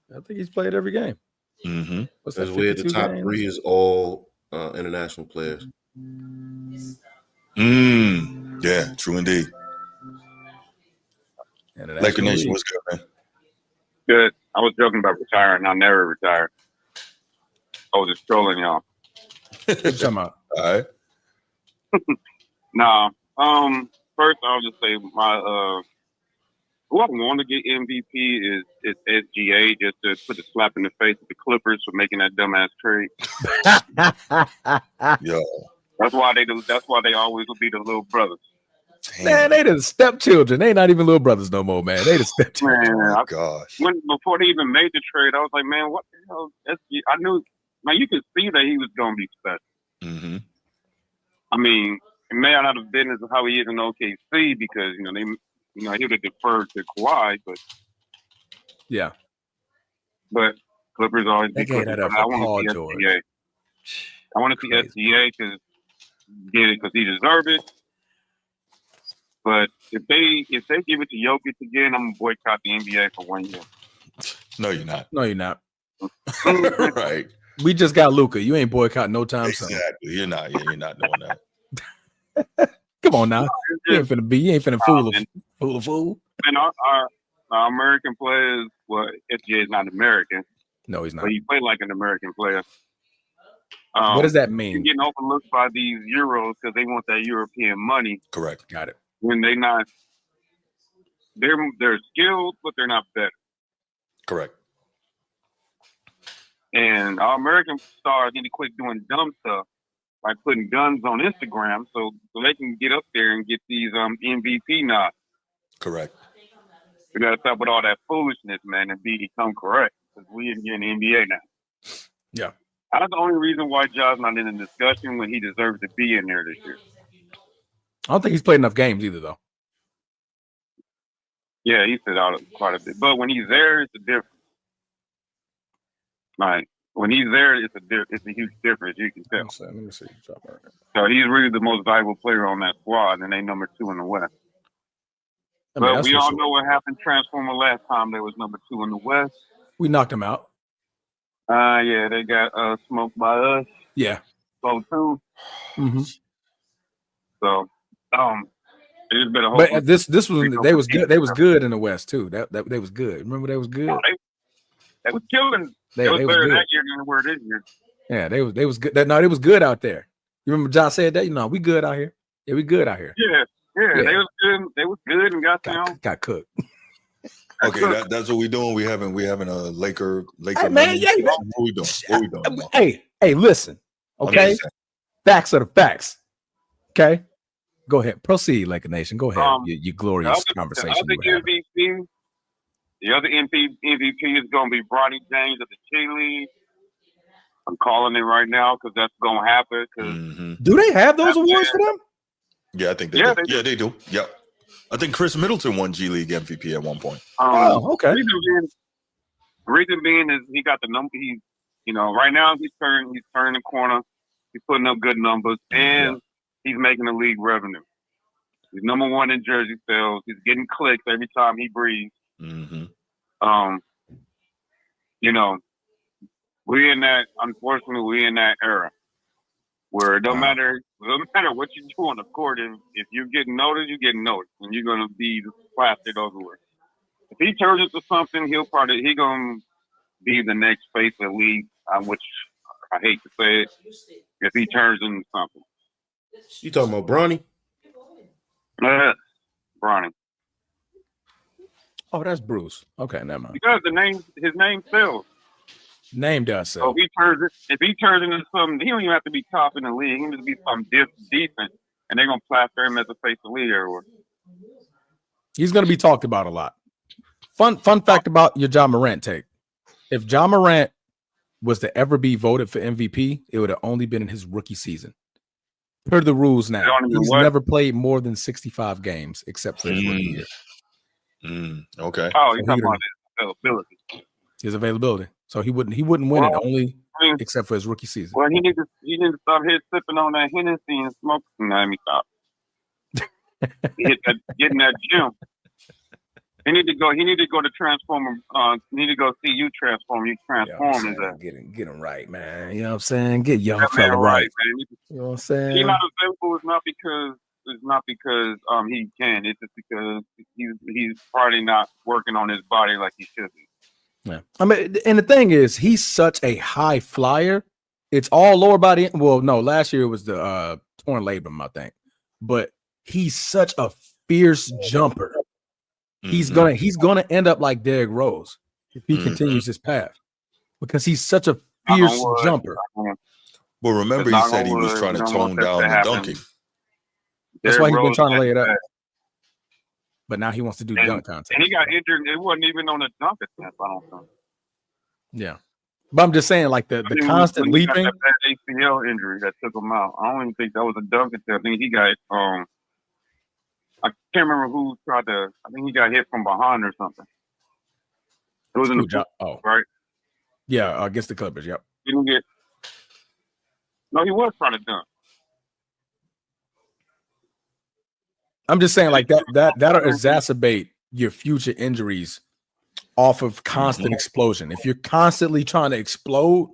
I think he's played every game. Mm-hmm. That's weird. The top 3 is all international players. Yeah, true indeed. Laker Nation, what's good, man? Good. I was joking about retiring. I'll never retire. I was just trolling y'all. What you talking about? All right. Nah. First, I'll just say who I want to get MVP is SGA, just to put a slap in the face of the Clippers for making that dumbass trade. Yo. That's why they always will be the little brothers. Damn. Man, they the stepchildren. They not even little brothers no more, man. They the stepchildren. Man, oh, gosh. Before they even made the trade, I was like, man, what the hell? I knew, man, you could see that he was going to be special. Mm-hmm. I mean, it may not have been as how he is in OKC because, he would have deferred to Kawhi, but yeah. But Clippers always be Clippers. I want to see SGA. I want to see SGA because get it because he deserved it. But if they give it to Jokic again, I'm gonna boycott the NBA for 1 year. No, you're not. No, you're not. Right. We just got Luka. You ain't boycotting no time soon. Exactly. You're not. Yeah, you're not doing that. Come on now. You ain't finna fool a fool. And our American players, well, SGA is not American. No, he's not. But he played like an American player. What does that mean? You're getting overlooked by these Euros because they want that European money. Correct. Got it. When they're skilled, but they're not better. Correct. And our American stars need to quit doing dumb stuff, like putting guns on Instagram so they can get up there and get these MVP nods. Correct. We got to stop with all that foolishness, man, and become correct because we in the NBA now. Yeah. That's the only reason why Ja's not in the discussion when he deserves to be in there this year. I don't think he's played enough games either, though. Yeah, he sit out quite a bit. But when he's there, it's a difference. Like, when he's there, it's a huge difference. You can tell. Let me see. So he's really the most valuable player on that squad, and they number 2 in the West. But we all know what happened Transformer last time. They was number 2 in the West. We knocked him out. Yeah, they got smoked by us. Yeah. So too. Mm-hmm. So, it's been a whole. But this was they was good. They was good in the West too. That they was good. Remember they was good. Oh, they was killing. They was better that year than they were this year. Yeah, they was good. They was good out there. You remember Josh said that? We good out here. Yeah, we good out here. Yeah. They was good. They was good and got cooked. Okay, that's what we doing. We having a Laker. Hey, man, yeah. What we doing? Hey, listen. Okay, facts are the facts. Okay, go ahead. Proceed, Laker Nation. Go ahead. Your glorious conversation. The other MVP is going to be Bronny James of the G League. I'm calling it right now because that's going to happen. Do they have those awards for them? Yeah, I think they do. Yeah, they do. Yep. I think Chris Middleton won G League MVP at one point. Okay. Reason being is he got the number. Right now he's turning the corner. He's putting up good numbers, and he's making the league revenue. He's number 1 in jersey sales. He's getting clicks every time he breathes. Mm-hmm. Unfortunately, we're in that era where it don't matter what you do on the court. If you're getting noticed, you're getting noticed, and you're gonna be plastered over with. If he turns into something, he gonna be the next face of the league. Which I hate to say it, if he turns into something. You talking about Bronny? Bronny. Oh, that's Bruce. Okay, never mind. Because his name sells. Name does sell. So if he turns into something, he don't even have to be top in the league. He can just be something decent, and they're gonna plaster him as a face of the league everywhere. He's gonna be talked about a lot. Fun fact about your Ja Morant take. If Ja Morant was to ever be voted for MVP, it would have only been in his rookie season. Per the rules now, he's never played more than 65 games except for his rookie year. Okay. Oh, you're talking about his availability. His availability. So he wouldn't win it only except for his rookie season. Well, he need to stop here sipping on that Hennessy and smoking. No, let me stop. Get in that gym. He need to go to Transformer. Need to go see you transform. You transform get him right, man. You know what I'm saying? Get young fella right, man. You know what I'm saying? He's not available. It's not because he can. It's just because he's probably not working on his body like he should be. Yeah, I mean, and the thing is, he's such a high flyer. It's all lower body. Well, no, last year it was the torn labrum, I think. But he's such a fierce jumper. He's gonna end up like Derrick Rose if he continues his path because he's such a fierce jumper. Well, remember he said he was trying to tone down the dunking. That's why he's been trying to lay it up. But now he wants to do dunk contest. And he got injured. It wasn't even on a dunk attempt, I don't think. Yeah. But I'm just saying, like the constant leaping. That ACL injury that took him out. I don't even think that was a dunk attempt. I think he got I can't remember who tried to. I think he got hit from behind or something. It was in the right. Yeah, against the Clippers. Yep. Didn't get. No, he was trying to dunk. I'm just saying like that'll exacerbate your future injuries off of constant explosion. If you're constantly trying to explode,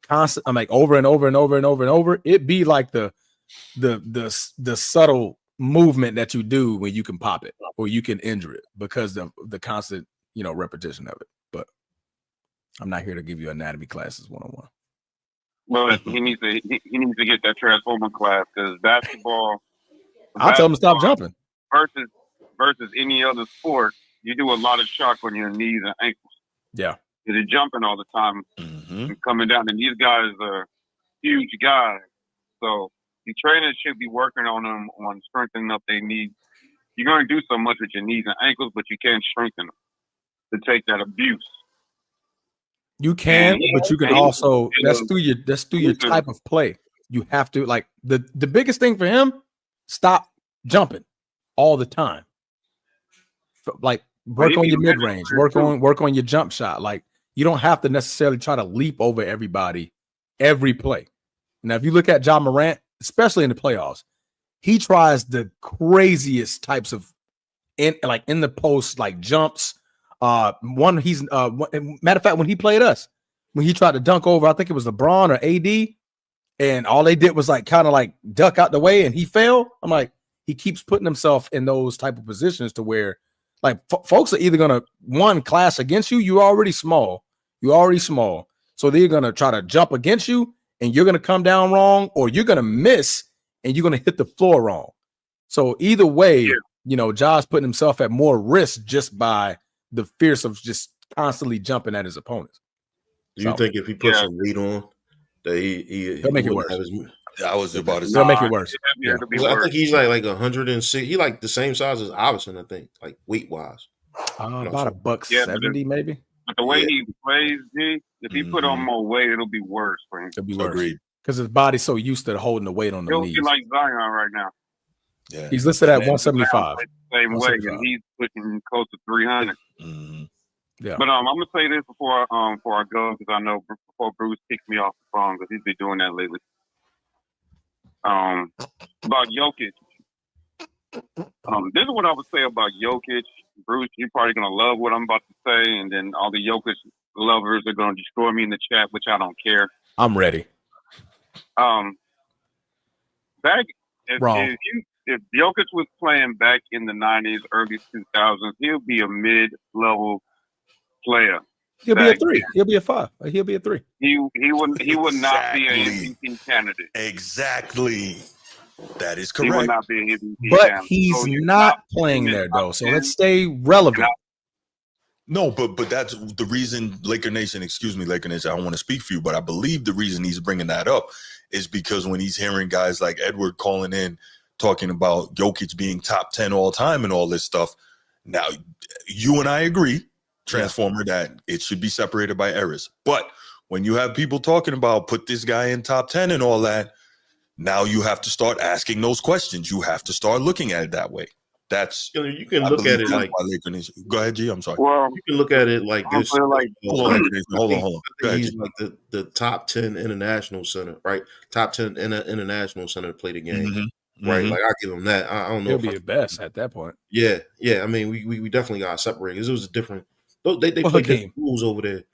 I'm like over and over and over and over and over, it'd be like the subtle movement that you do when you can pop it or you can injure it because of the constant, repetition of it. But I'm not here to give you anatomy classes 101. Well, he needs to get that transformer class because basketball. I'll tell him to stop jumping. Versus any other sport, you do a lot of shock on your knees and ankles. Yeah, you're jumping all the time and coming down, and these guys are huge guys, so the trainers should be working on them on strengthening up their knees. You're going to do so much with your knees and ankles, but you can't strengthen them to take that abuse. You can, but you can also that's through your type of play. You have to like the biggest thing for him, stop jumping all the time. Like work on your mid range, work on your jump shot. Like you don't have to necessarily try to leap over everybody every play. Now, if you look at Ja Morant, especially in the playoffs, he tries the craziest types of in the post like jumps. Matter of fact, when he played us, when he tried to dunk over, I think it was LeBron or AD, and all they did was like kind of like duck out the way, and he fell. I'm like, he keeps putting himself in those type of positions to where like folks are either gonna clash against you. You're already small, so they're gonna try to jump against you, and you're gonna come down wrong, or you're gonna miss, and you're gonna hit the floor wrong. So either way, Ja's putting himself at more risk just by the fierce of just constantly jumping at his opponents. Do you think if he puts some weight on, that he'll make it worse? I was about to say, he'll make it worse. Yeah. I think he's like 106. He like the same size as Iverson, I think, like weight wise. About $170 maybe. But the way he plays, if he put on more weight, it'll be worse for him. It'll be worse because his body's so used to holding the weight on the knees. He'll be like Zion right now. Yeah, he's listed at 175. Same way, and he's pushing close to 300. Mm-hmm. Yeah. But I'm gonna say this before I go, because I know before Bruce kicks me off the phone, because he's been doing that lately. About Jokic. This is what I would say about Jokic. Bruce, you're probably gonna love what I'm about to say, and then all the Jokic lovers are gonna destroy me in the chat, which I don't care. I'm ready. If Jokic was playing back in the 90s, early 2000s, he'll be a mid-level player. He'll be a 3. He'll be a 5. He'll be a 3. He would not be an MVP candidate. Exactly. That is correct. He would not be an MVP but candidate. He's not playing there though, so let's stay relevant. No, but that's the reason Laker Nation, I don't want to speak for you, but I believe the reason he's bringing that up is because when he's hearing guys like Edward calling in, talking about Jokic being top 10 all time and all this stuff. Now, you and I agree, Transformer, that it should be separated by eras. But when you have people talking about put this guy in top 10 and all that, now you have to start asking those questions. You have to start looking at it that way. You can look at it like. Go ahead, G. I'm sorry. Well, you can look at it like this. Hold on. He's like the top 10 international center, right? Top 10 international center to play the game, right? Like I give him that. I don't know. He'll be the best at that point. Yeah. I mean, we definitely got separated because it was a different. They play different rules over there.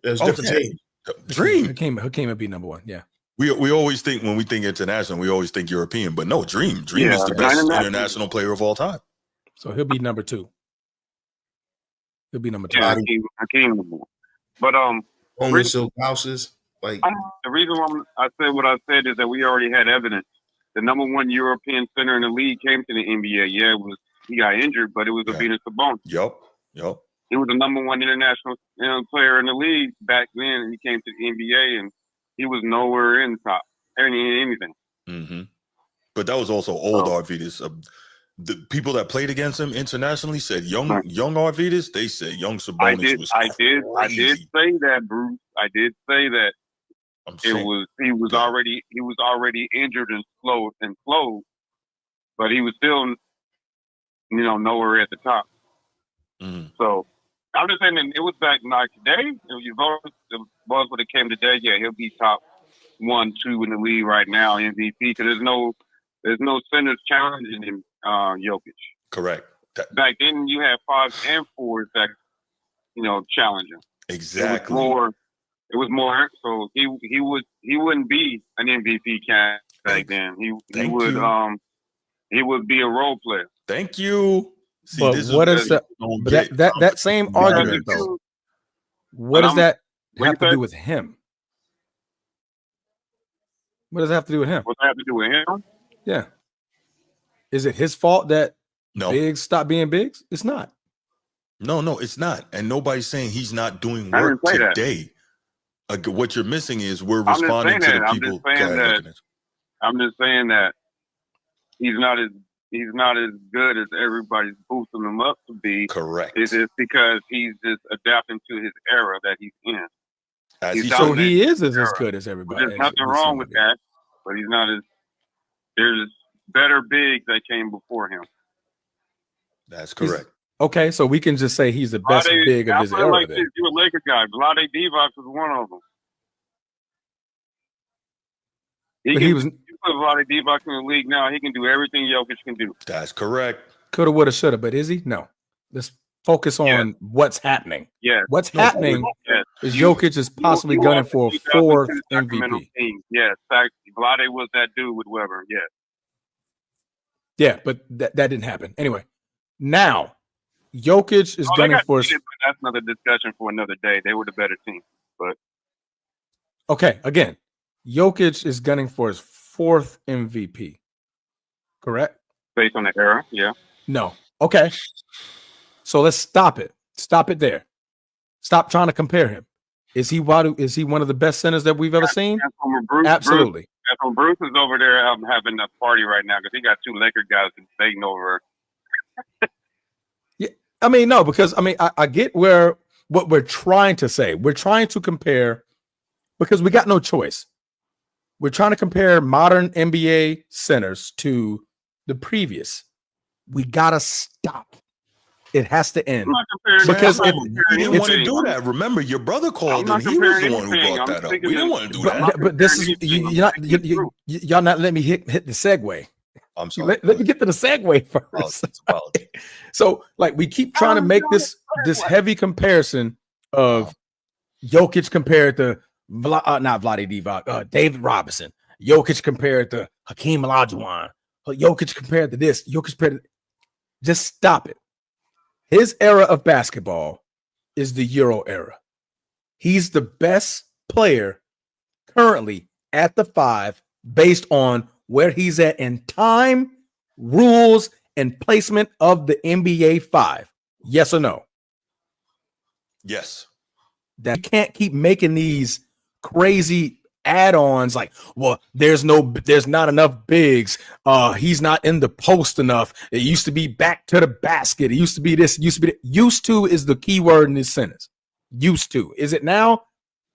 There's different teams. Dream Hakeem would be number 1. Yeah. We always think when we think international, we always think European, but no, Dream is the best international player of all time. So he'll be number 2. He'll be number 2. Yeah, Hakeem. But only silk houses. Like the reason why I said what I said is that we already had evidence. The number 1 European center in the league came to the NBA. Yeah, he got injured, but it was Venus Sabonis. Yep. He was the number 1 international player in the league back then, and he came to the NBA and. He was nowhere in the top, anything. Mm-hmm. But that was also old Arvidas. The people that played against him internationally said young Arvidas. They said young Sabonis was crazy. I did say that, Bruce. I did say that he was already injured and slow, but he was still nowhere at the top. Mm-hmm. So I'm just saying that it was back like today. The Buzz would have came today. Yeah, he'll be top 1, 2 in the league right now, MVP. Because there's no centers challenging him. Jokic. Correct. Back then, you had 5s and 4s that challenging. Exactly. It was more. So he wouldn't be an MVP candidate back then. He would be a role player. Thank you. See, but what is that same argument though? What does that have to do with him? What does it have to do with him? What does it have to do with him? Yeah. Is it his fault that bigs stop being bigs? It's not. No, it's not. And nobody's saying he's not doing work today. What you're missing is we're responding to the people. I'm just saying that he's not as good as everybody's boosting him up to be. Correct. It's just because he's just adapting to his era that he's in. So he is as good as everybody. There's nothing wrong with that, but he's not as. There's better bigs that came before him. That's correct. Okay, so we can just say he's the best big of his era. Like this. You're a Laker guy. Vlade Divac was one of them. You put Vlade Divac in the league now, he can do everything Jokic can do. That's correct. Coulda, woulda, shoulda, but is he? No. Let's focus on what's happening. Yeah. What's happening is Jokic is possibly gunning for a 4th MVP. Yes, Vlade was that dude with Weber. Yes. Yeah, but that didn't happen. Anyway, now Jokic is gunning for. That's another discussion for another day. They were the better team, but okay. Again, Jokic is gunning for his 4th MVP. Correct? Based on the era, yeah. No. Okay. So let's stop it. Stop it there. Stop trying to compare him. Is he one of the best centers that we've ever seen? Absolutely. Bruce is over there having a party right now because he got 2 Laker guys debating over. Yeah, I mean, no, because I get what we're trying to say. We're trying to compare because we got no choice. We're trying to compare modern NBA centers to the previous. We gotta stop. It has to end. Because we didn't want to do that. Remember, your brother called and he was the one who brought that up. We didn't want to do that. But this is y'all not let me hit the segue. I'm sorry. Let me get to the segue first. So, like, we keep trying to make this heavy comparison of Jokic compared to not Vlade Divac, David Robinson. Jokic compared to Hakeem Olajuwon. Jokic compared to this. Jokic compared to... Just stop it. His era of basketball is the Euro era. He's the best player currently at the 5 based on where he's at in time, rules, and placement of the NBA 5. Yes or no? Yes. That can't keep making these crazy add-ons like, well, there's not enough bigs. He's not in the post enough. It used to be back to the basket. It used to be this, used to be that. Used to is the key word in this sentence. Used to. Is it now?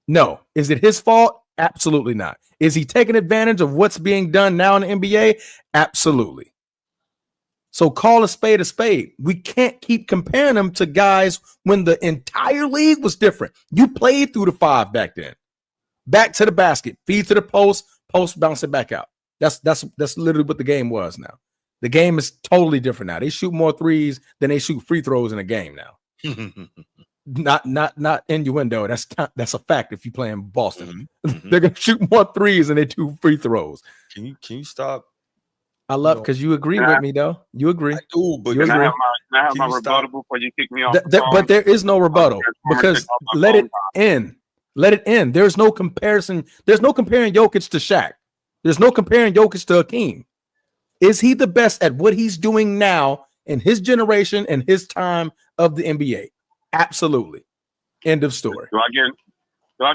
No. Is it his fault? Absolutely not. Is he taking advantage of what's being done now in the NBA? Absolutely. So call a spade a spade. We can't keep comparing them to guys when the entire league was different. You played through the 5 back then. Back to the basket, feed to the post, bounce it back out. That's literally what the game was now. The game is totally different now. They shoot more threes than they shoot free throws in a game now. not innuendo. That's a fact. If you play in Boston, they're gonna shoot more threes than they do free throws. Can you stop? I love because you agree with me though. You agree. I do, but you agree. Can I have my rebuttal before you kick me off? But there is no rebuttal because let it end. Let it end. There's no comparison. There's no comparing Jokic to Shaq. There's no comparing Jokic to Hakeem. Is he the best at what he's doing now in his generation and his time of the NBA? Absolutely. End of story. Do I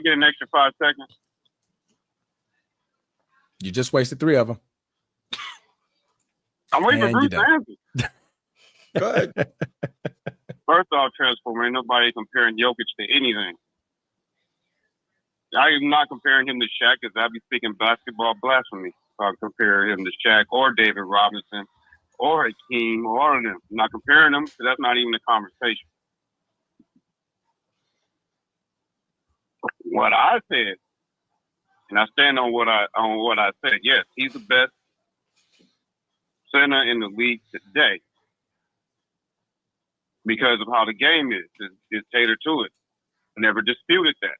get an extra 5 seconds? You just wasted 3 of them. I'm waiting for Bruce to answer. Go ahead. First off, Transformer, ain't nobody comparing Jokic to anything. I am not comparing him to Shaq because I'd be speaking basketball blasphemy. So I compare him to Shaq or David Robinson or Hakeem or all of them. I'm not comparing them because that's not even a conversation. What I said, and I stand on what I said. Yes, he's the best center in the league today because of how the game is catered to it. I never disputed that.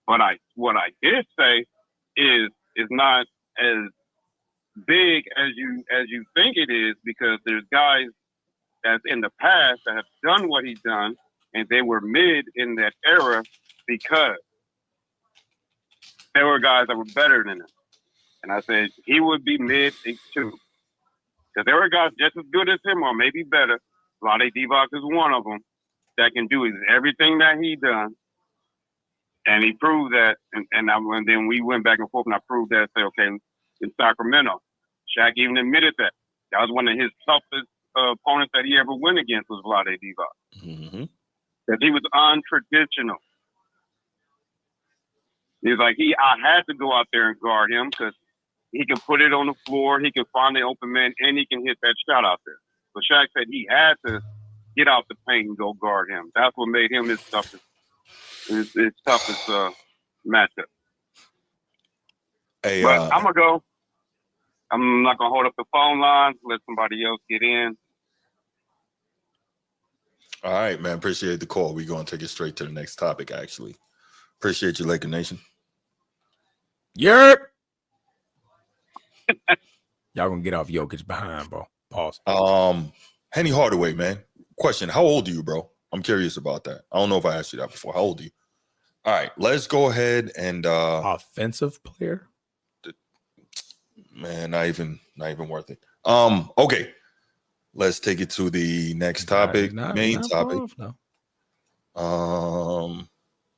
But what I did say is not as big as you think it is, because there's guys that's in the past that have done what he's done, and they were mid in that era because there were guys that were better than him. And I said he would be mid too. Because there were guys just as good as him or maybe better. Vlade Divac is one of them that can do everything that he done. And he proved that. And then we went back and forth, and I proved that. Say, okay, in Sacramento, Shaq even admitted that. That was one of his toughest opponents that he ever went against was Vlade Divac. Mm-hmm. Because he was untraditional. He's like, I had to go out there and guard him because he can put it on the floor, he can find the open man, and he can hit that shot out there. So Shaq said he had to get out the paint and go guard him. That's what made him his toughest matchup. Hey, but I'm gonna go. I'm not gonna hold up the phone lines. Let somebody else get in. All right, man. Appreciate the call. We're gonna take it straight to the next topic. Actually, appreciate you, Laker Nation. Yerp. Y'all gonna get off Jokic behind, bro. Pause. Henny Hardaway, man. Question: how old are you, bro? I'm curious about that. I don't know if I asked you that before. How old are you? All right, let's go ahead and offensive player. Man, not even worth it. Okay, let's take it to the next topic. Main topic. No.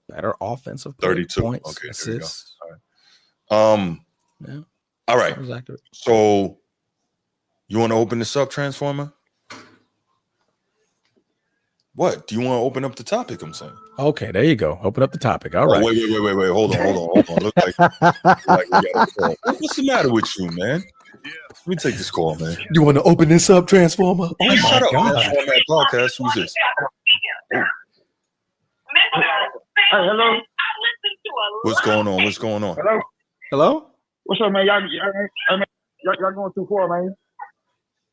Better offensive player. 32 points, okay, assists. There we go. All right. Yeah. All right. So you want to open this up, Transformer? What? Do you want to open up the topic? I'm saying. Okay, there you go. Open up the topic. All right. Wait. Hold on. Look like we got a call. What's the matter with you, man? Let me take this call, man. You want to open this up, Transformer? Hey, shut up. TheFormatPodcast. Who's this? Hey, hello. What's going on? Hello? What's up, man? Y'all going too far, man.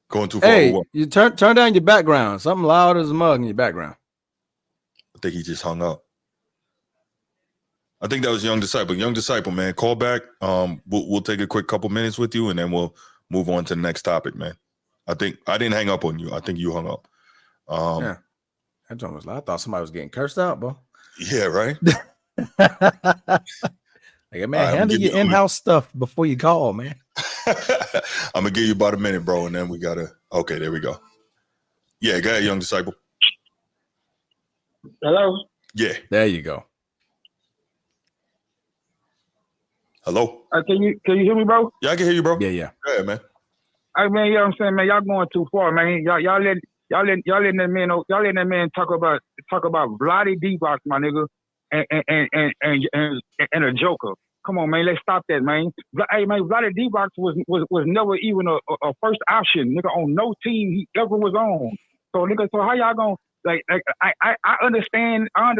Going too far. Hey, you turn down your background. Something loud as a mug in your background. I think he just hung up. I think that was Young Disciple. Young Disciple, man, call back. We'll take a quick couple minutes with you, and then we'll move on to the next topic, man. I think I didn't hang up on you. I think you hung up. Yeah, that joint was loud. I thought somebody was getting cursed out, bro. Yeah, right. Like, man, handle your in-house stuff before you call, man. I'm gonna give you about a minute, bro, and then we gotta. Okay, there we go. Yeah, go ahead, Young Disciple. Hello. Yeah, there you go. Hello. Can you hear me, bro? Yeah, I can hear you, bro. Yeah. Go ahead, man. Hey, man, you know what I'm saying, man? Y'all going too far, man. Y'all letting that man talk about Vlade Divac, my nigga, and a joker. Come on, man, let's stop that, man. Hey, man, Vlade Divac was never even a first option, nigga, on no team he ever was on. So, nigga, how y'all gonna I understand. I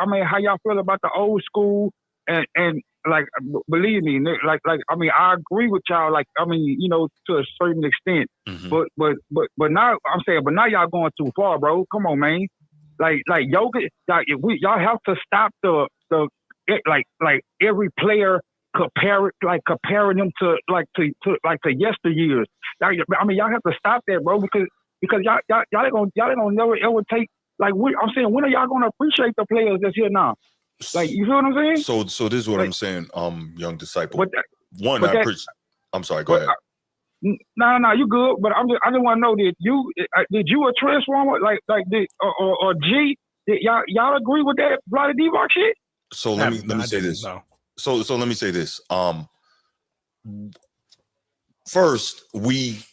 mean, how y'all feel about the old school and like, believe me, like I mean, I agree with y'all. Like, I mean, you know, to a certain extent. Mm-hmm. But now I'm saying, but now y'all going too far, bro. Come on, man. Like Jokic, y'all have to stop the every player comparing them to yesteryears. I mean, y'all have to stop that, bro, because y'all ain't gonna never ever take. Like, I'm saying, when are y'all gonna appreciate the players that's here now? Like, you feel what I'm saying? So this is what I'm saying, Young Disciple. I'm sorry. Go ahead. No, you good. But I just want to know, did you a Transformer or G? Y'all agree with that Vlade Divac shit? So let me say this. So let me say this. First, we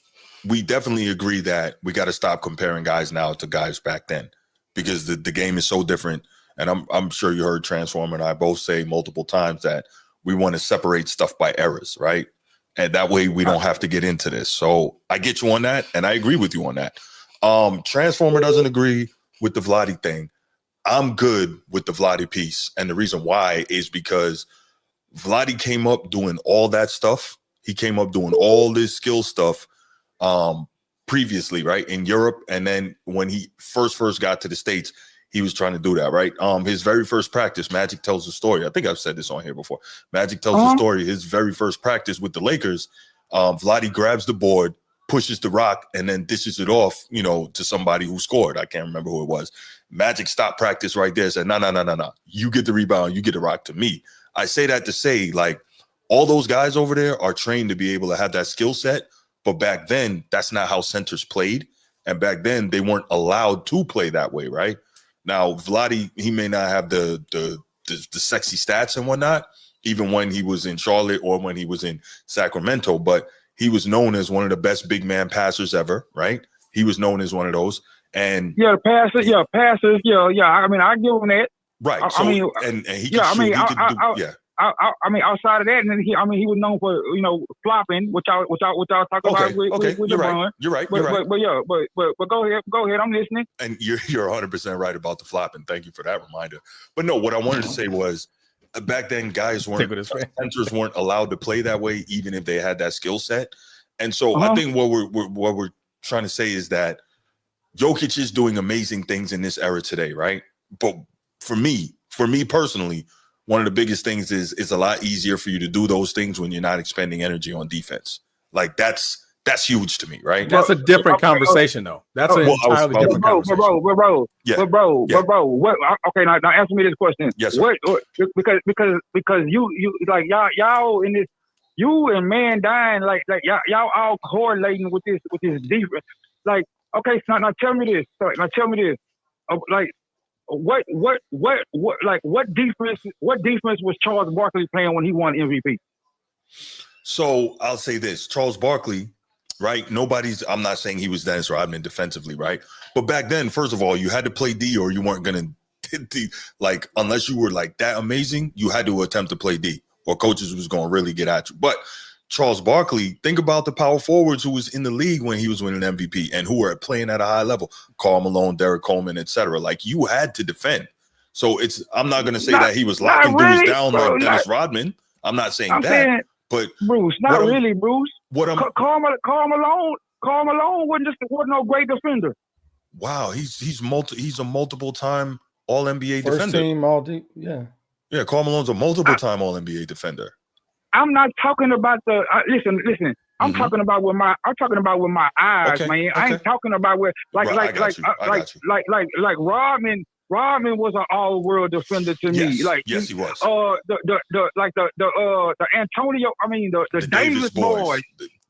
definitely agree that we got to stop comparing guys now to guys back then, because the game is so different. And I'm sure you heard Transformer and I both say multiple times that we want to separate stuff by eras, right? And that way we don't have to get into this. So I get you on that, and I agree with you on that. Transformer doesn't agree with the Vlade thing. I'm good with the Vlade piece. And the reason why is because Vlade came up doing all that stuff He came up doing all this skill stuff previously, right, in Europe. And then when he first got to the States, he was trying to do that, right? His very first practice, Magic tells the story. I think I've said this on here before. Magic tells the story. His very first practice with the Lakers, Vlade grabs the board, pushes the rock, and then dishes it off, to somebody who scored. I can't remember who it was. Magic stopped practice right there, said, no. You get the rebound, you get the rock to me. I say that to say, like, all those guys over there are trained to be able to have that skill set, but back then, that's not how centers played. And back then, they weren't allowed to play that way, right? Now, Vlade, he may not have the sexy stats and whatnot, even when he was in Charlotte or when he was in Sacramento, but he was known as one of the best big man passers ever, right? He was known as one of those. And passes. Yeah. I mean, I give him that. Right. I mean, and he could shoot. I mean, outside of that, and then he was known for flopping, which I talk about with LeBron. You're right. But go ahead. I'm listening. And you're 100% right about the flopping. Thank you for that reminder. But no, what I wanted to say was back then, centers weren't allowed to play that way, even if they had that skill set. And so I think what we're trying to say is that Jokic is doing amazing things in this era today, right? But for me personally, one of the biggest things is it's a lot easier for you to do those things when you're not expending energy on defense. Like that's huge to me, right? That's a different conversation, though. That's an entirely different conversation. Bro. What? Okay, now answer me this question. Yes, sir. What? Because you like y'all in this, you and man dying like y'all all correlating with this defense. Like, okay, so now tell me this. Like, what defense was Charles Barkley playing when he won MVP? So I'll say this: Charles Barkley, right? I'm not saying he was Dennis Rodman defensively, right? But back then, first of all, you had to play D, or you weren't gonna unless you were like that amazing, you had to attempt to play D, or coaches was gonna really get at you. But Charles Barkley, think about the power forwards who was in the league when he was winning MVP and who were playing at a high level. Karl Malone, Derek Coleman, etc. Like, you had to defend. So I'm not going to say that he was locking dudes down like Dennis Rodman. I'm not saying that. But Bruce, Bruce. Karl Malone wasn't no great defender. Wow, he's a multiple time All NBA defender. First team All D, yeah. Yeah, Karl Malone's a multiple time All NBA defender. I'm not talking about the listen. I'm talking about with my eyes, man. Okay. I ain't talking about with like Rodman. Rodman was an all-world defender to me. Yes, he was. The Antonio. I mean the Davis boys.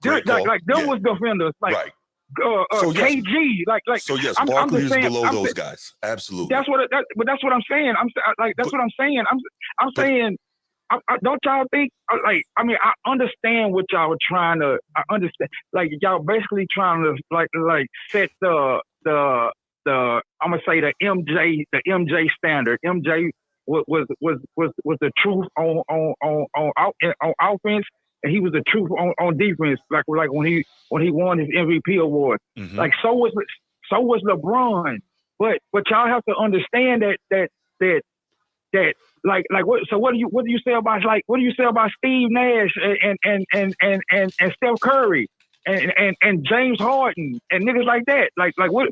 Them was defenders. Like, KG. So yes, Barkley is below those guys. Absolutely. That's what I'm saying. I'm saying. Don't y'all think I understand what y'all were trying to. I understand, like, y'all basically trying to like set the I'm gonna say the MJ standard. MJ was the truth on offense, and he was the truth on defense. Like when he won his MVP award. Mm-hmm. Like so was LeBron. But y'all have to understand that. Like what? So what do you say about Steve Nash and Steph Curry and James Harden and niggas like that? Like what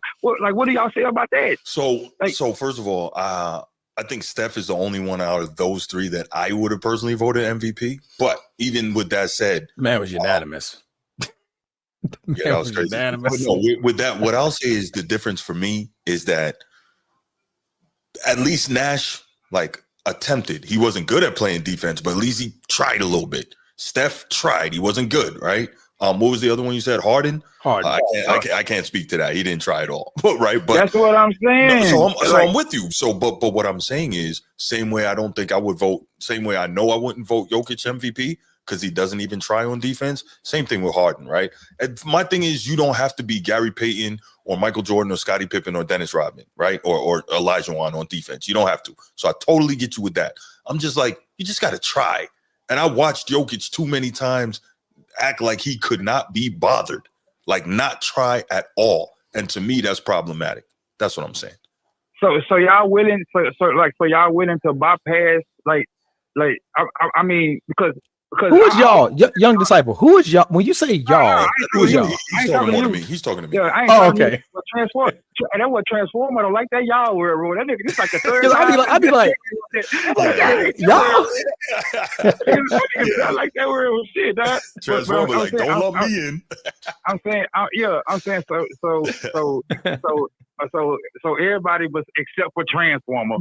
do y'all say about that? So first of all, I think Steph is the only one out of those three that I would have personally voted MVP. But even with that said, man was unanimous. Yeah, that was crazy. Unanimous. No, with that, what I'll say is the difference for me is that at least Nash attempted. He wasn't good at playing defense, but at least he tried a little bit. Steph tried. He wasn't good, right? What was the other one you said? Harden? I can't speak to that. He didn't try at all. But that's what I'm saying. No, I'm with you. So, but what I'm saying is, same way I don't think I would vote. Same way I know I wouldn't vote Jokic MVP because he doesn't even try on defense. Same thing with Harden, right? And my thing is, you don't have to be Gary Payton or Michael Jordan or Scottie Pippen or Dennis Rodman, right? Or Elijah Wan on defense. You don't have to. So I totally get you with that. I'm just like, you just got to try. And I watched Jokic too many times act like he could not be bothered, like not try at all. And to me, that's problematic. That's what I'm saying. So y'all willing? So y'all willing to bypass I mean, because Because who is y'all, young disciple? Who is y'all? When you say y'all, who is y'all? He's talking to me. He's talking to me. Yeah, I ain't okay. Transform. And that was Transformer. I don't like that y'all word, bro. That nigga, this like the third time. I'd be like, y'all. I like that word. Shit, dog. Transformer, like, don't lump me in. I'm saying, so everybody was except for Transformer.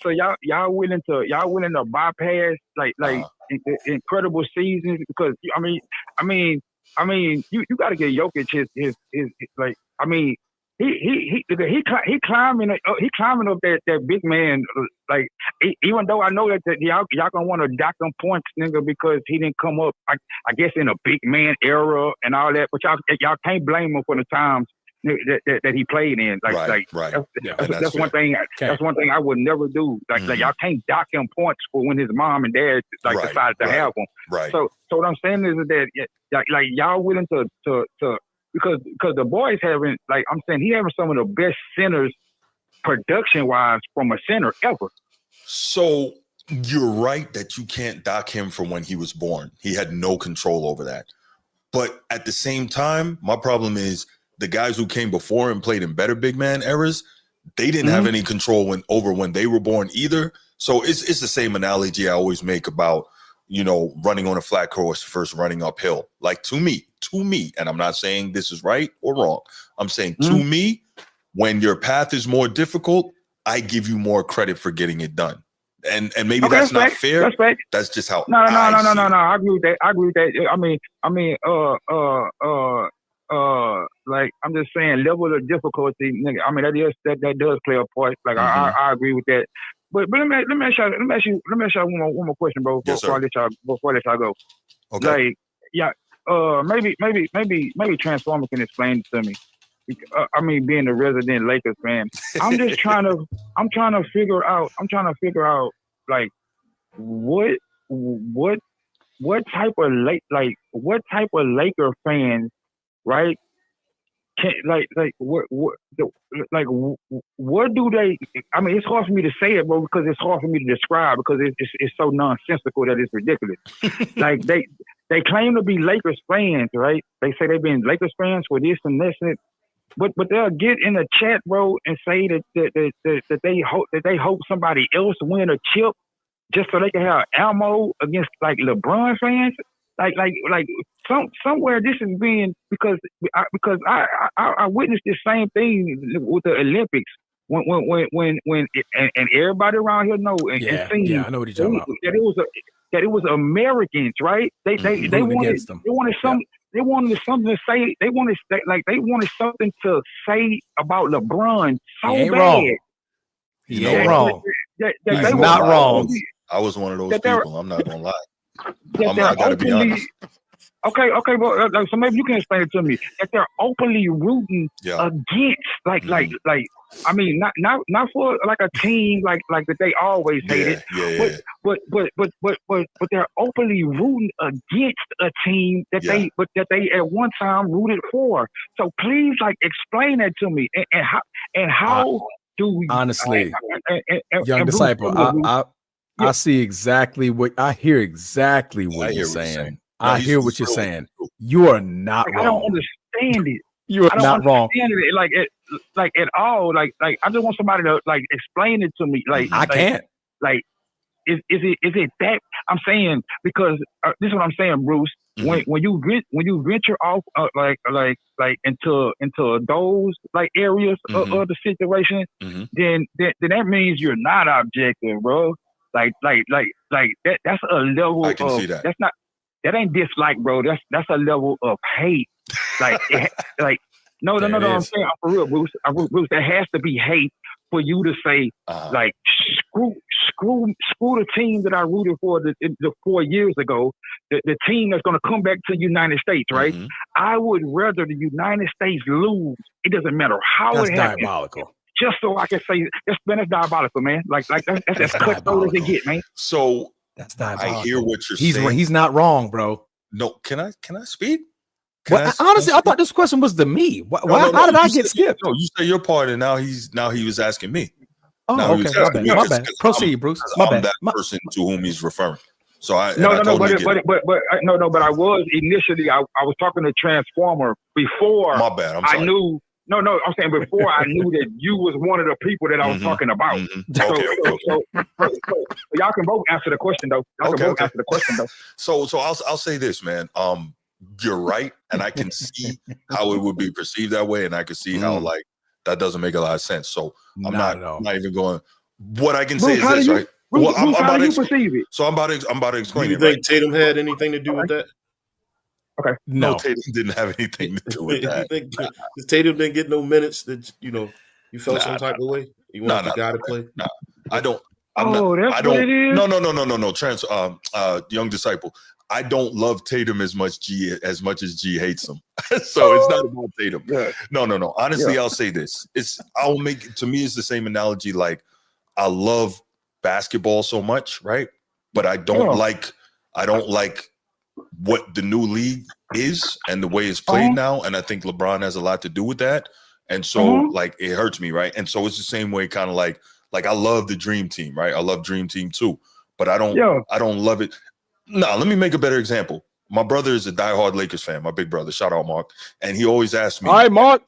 So y'all willing to bypass like incredible seasons because I mean you got to get Jokic his like I mean he climbing up that big man like even though I know that y'all gonna want to dock them points, nigga, because he didn't come up I guess in a big man era and all that, but y'all can't blame him for the times that he played in. Right. That's one thing. That's one thing I would never do. Like y'all can't dock him points for when his mom and dad decided to have him. Right. So what I'm saying is that like y'all willing to because the boys having like I'm saying he having some of the best centers production wise from a center ever. So you're right that you can't dock him from when he was born. He had no control over that. But at the same time, my problem is the guys who came before and played in better big man eras, they didn't have any control over when they were born either. So it's the same analogy I always make about, running on a flat course versus running uphill. Like to me, and I'm not saying this is right or wrong. I'm saying to me, when your path is more difficult, I give you more credit for getting it done. And maybe that's not fair. That's right. That's just how No. I agree with that. I mean, like I'm just saying, level of difficulty, nigga. I mean, that does play a part. Like I agree with that. But let me ask you one more question, bro. Before I let y'all go. Okay. Like, maybe Transformer can explain it to me. I mean, being a resident Lakers fan, I'm trying to figure out like what type of Laker fans, right? What do they? I mean, it's hard for me to say it, bro, because it's hard for me to describe because it's so nonsensical that it's ridiculous. Like they claim to be Lakers fans, right? They say they've been Lakers fans for this and this and it. But they'll get in the chat, bro, and say that they hope somebody else win a chip just so they can have ammo against like LeBron fans. Like somewhere this is being because I witnessed this same thing with the Olympics when and everybody around here know and seen I know what you're talking about. that it was Americans, right? They wanted something to say. They wanted something to say about LeBron so he ain't bad. Wrong. He ain't wrong. He's not wrong. I was one of those people. I'm not gonna lie. I gotta be honest. Okay, well, so maybe you can explain it to me. That they're openly rooting against, like, I mean, not for like a team like that they always hated, but they're openly rooting against a team that they at one time rooted for. So please, like, explain that to me and how do we honestly, young disciple, I see exactly what I hear. Exactly what you're saying. I hear what you're saying. You are not wrong. I don't understand it. You are not wrong. It, like at all. Like I just want somebody to like explain it to me. Like I can't. Like is it that I'm saying because this is what I'm saying, Bruce. When you venture off like into those like areas of the situation, then that means you're not objective, bro. Like that's a level I can see that. That ain't dislike, bro. That's a level of hate. Like no. I'm saying for real, Bruce. Bruce, there has to be hate for you to say like screw the team that I rooted for the 4 years ago, the team that's gonna come back to the United States, right? I would rather the United States lose. It doesn't matter how that's it happens. Diabolical. Just so I can say that's diabolical, man. Like that's as cutthroat as it get, man. So that's diabolical. I hear what you're saying. He's not wrong, bro. No, can I speak? Honestly, I thought this question was to me. How did I get skipped? No, you say your part, and now he was asking me. Oh, okay. My bad. Proceed, Bruce. My bad. I'm that person to whom he's referring. So I but I was initially I was talking to Transformer before. My bad. I'm sorry. I knew. No, I'm saying before I knew that you was one of the people that I was talking about. So y'all can both answer the question though. Answer the question though. So I'll say this, man. You're right, and I can see how it would be perceived that way, and I can see how like that doesn't make a lot of sense. So I'm not even going. What I can say is this, right? Well, I'm about to perceive it. So I'm about to explain it. Do you think Tatum had anything to do with that? Okay. No, Tatum didn't have anything to do with that. Tatum didn't get no minutes that you felt some type of way? You want the guy to play? No, I don't. That's what it is? No. Young disciple. I don't love Tatum as much as G hates him. So it's not about Tatum. Yeah. No. Honestly, I'll say this. To me, it's the same analogy. Like, I love basketball so much, right? But I don't like what the new league is and the way it's played now. And I think LeBron has a lot to do with that. And so like it hurts me, right? And so it's the same way, kind of like I love the Dream Team, right? I love Dream Team too, but I don't love it. No, let me make a better example. My brother is a diehard Lakers fan, my big brother. Shout out, Mark. And he always asks me, all right, Mark.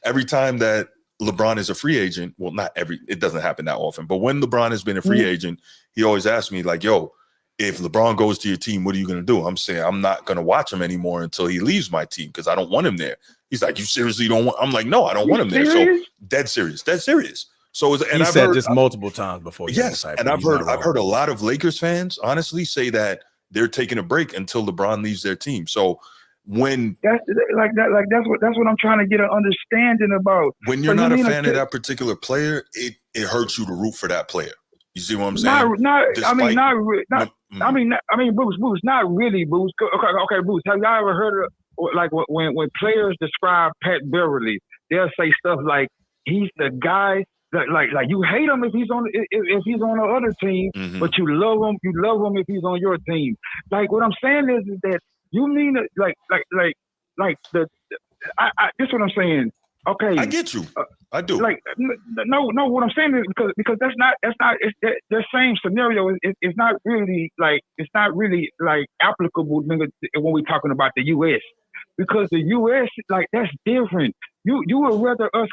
Every time that LeBron is a free agent, well, it doesn't happen that often, but when LeBron has been a free agent, he always asks me like, yo, if LeBron goes to your team, what are you going to do? I'm saying I'm not going to watch him anymore until he leaves my team because I don't want him there. He's like, you seriously don't want? I'm like, no, I don't want him there. So dead serious. So I've said this multiple times before. Yes, and I've heard a lot of Lakers fans honestly say that they're taking a break until LeBron leaves their team. So when that's what I'm trying to get an understanding about. When you're not a fan of that particular player, it hurts you to root for that player. You see what I'm saying? Bruce, not really, Bruce. Okay, Bruce. Have y'all ever heard of like when players describe Pat Beverly, they'll say stuff like he's the guy that like you hate him if he's on the other team, but you love him if he's on your team. Like what I'm saying is that you mean it like this is what I'm saying. Okay, I get you. I do. Like no. What I'm saying is because that's not the same scenario. It's not really like applicable when we're talking about the U.S. because the U.S. like that's different. You would rather us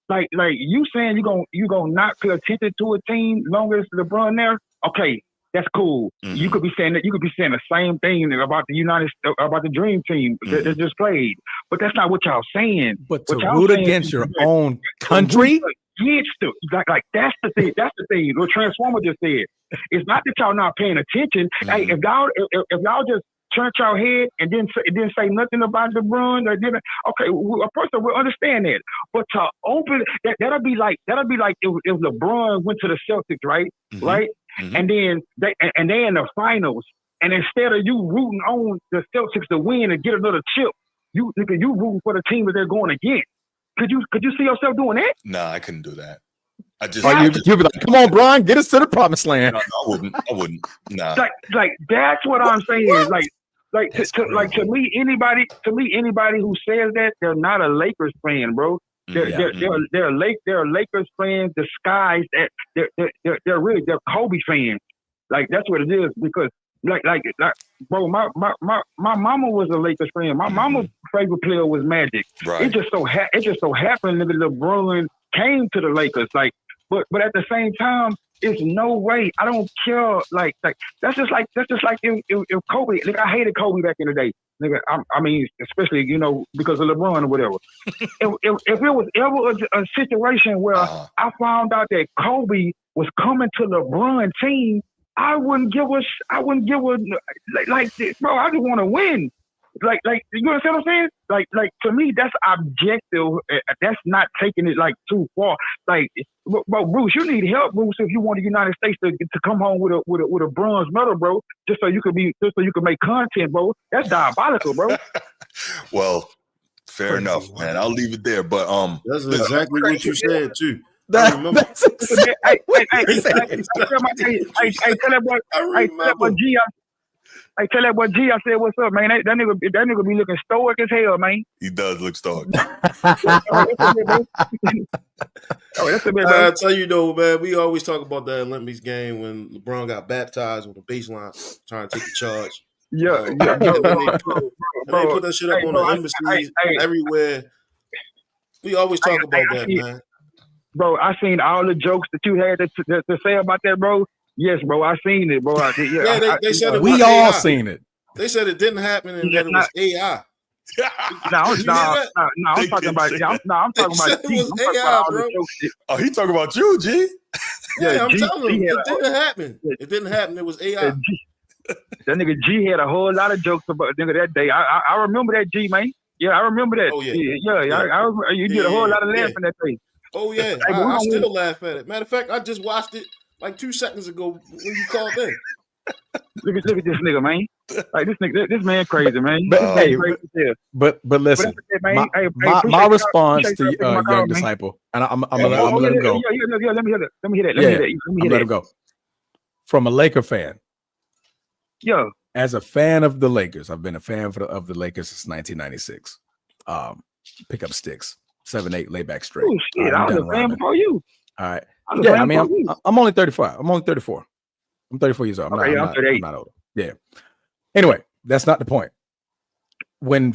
like you saying you gonna not pay attention to a team long as LeBron there. Okay, that's cool. You could be saying the same thing about the Dream Team that just played, but that's not what y'all saying. But to root against your own country, like that's the thing. That's the thing. What Transformer just said. It's not that y'all not paying attention. Hey, if y'all just turn your head and then say nothing about LeBron, okay, a person will understand that. But to open that'll be like if LeBron went to the Celtics, right? Right? And then they in the finals, and instead of you rooting on the Celtics to win and get another chip, you rooting for the team that they're going against. Could you see yourself doing that? Nah, I couldn't do that. I just you'd be like, come on, Brian, get us to the promised land. No, I wouldn't. Nah. Like that's what I'm saying. To me, anybody who says that, they're not a Lakers fan, bro. They're Lakers fans disguised at they're Kobe fans. Like that's what it is because bro, my mama was a Lakers fan. My mama's favorite player was Magic. Right. It just so happened that LeBron came to the Lakers. Like, but at the same time, it's no way. I don't care. Like that's just like if Kobe. Like I hated Kobe back in the day. Nigga, I mean, especially because of LeBron or whatever. if it was ever a situation where I found out that Kobe was coming to LeBron team, I wouldn't give a like bro. I just want to win. Like you understand what I'm saying? Like to me, that's objective. That's not taking it like too far. Like, bro, Bruce, you need help, Bruce, if you want the United States to come home with a bronze medal, bro. Just so you could make content, bro. That's diabolical, bro. Well, fair enough, man. I'll leave it there. But that's exactly what you said too. Hey, tell that boy G. Hey, tell that boy G. I said, "What's up, man? That nigga be looking stoic as hell, man." He does look stoic. I tell you though, man, we always talk about that Olympics game when LeBron got baptized on the baseline trying to take the charge. Yeah, they put that shit up on the embassies everywhere. We always talk about that, man. Bro, I seen all the jokes that you had to say about that, bro. Yes, bro, I seen it, bro. They said it. We all seen it. They said it didn't happen and that it was AI. I'm talking about. I'm talking about G. It was AI, bro. Oh, he talking about you, G. Yeah, I'm telling him it didn't happen. It didn't happen. It was AI. That nigga G had a whole lot of jokes about nigga that day. I remember that, G, man. Yeah, I remember that. Oh yeah, you did a whole lot of laughing that day. Oh yeah, I still laugh at it. Matter of fact, I just watched it like 2 seconds ago when you called in. Look at this nigga, man. Like this man crazy, man. But listen, my response to young disciple, and I'm gonna let him go. Yeah, let me hear that. Let me let him go. From a Laker fan. Yeah. As a fan of the Lakers, I've been a fan of the Lakers since 1996. Pick up sticks, 7-8 layback straight. Oh shit! I was a fan before you. All right. Yeah, I mean, I'm only 35. I'm only 34. I'm 34 years old. I'm not old. Yeah. Anyway, that's not the point. When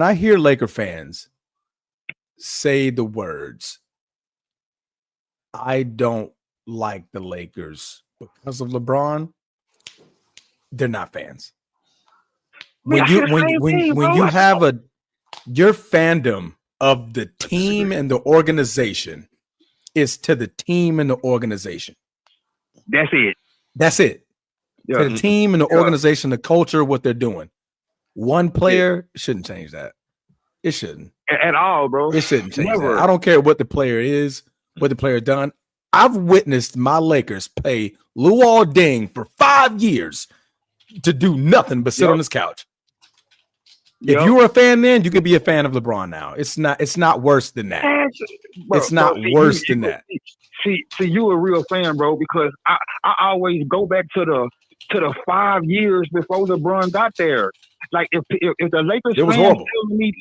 I hear Laker fans say the words, I don't like the Lakers because of LeBron, they're not fans. When you have your fandom of the team and the organization is to the team and the organization. That's it. Yeah. To the team and the organization, the culture, what they're doing. One player shouldn't change that. It shouldn't. At all, bro. It shouldn't change that. I don't care what the player is, what the player done. I've witnessed my Lakers pay Luol Deng for 5 years to do nothing but sit on his couch. If you were a fan then, you could be a fan of LeBron now. It's not worse than that. It's not worse than that. See, you a real fan, bro, because I always go back to the 5 years before LeBron got there. Like if the Lakers fans telling me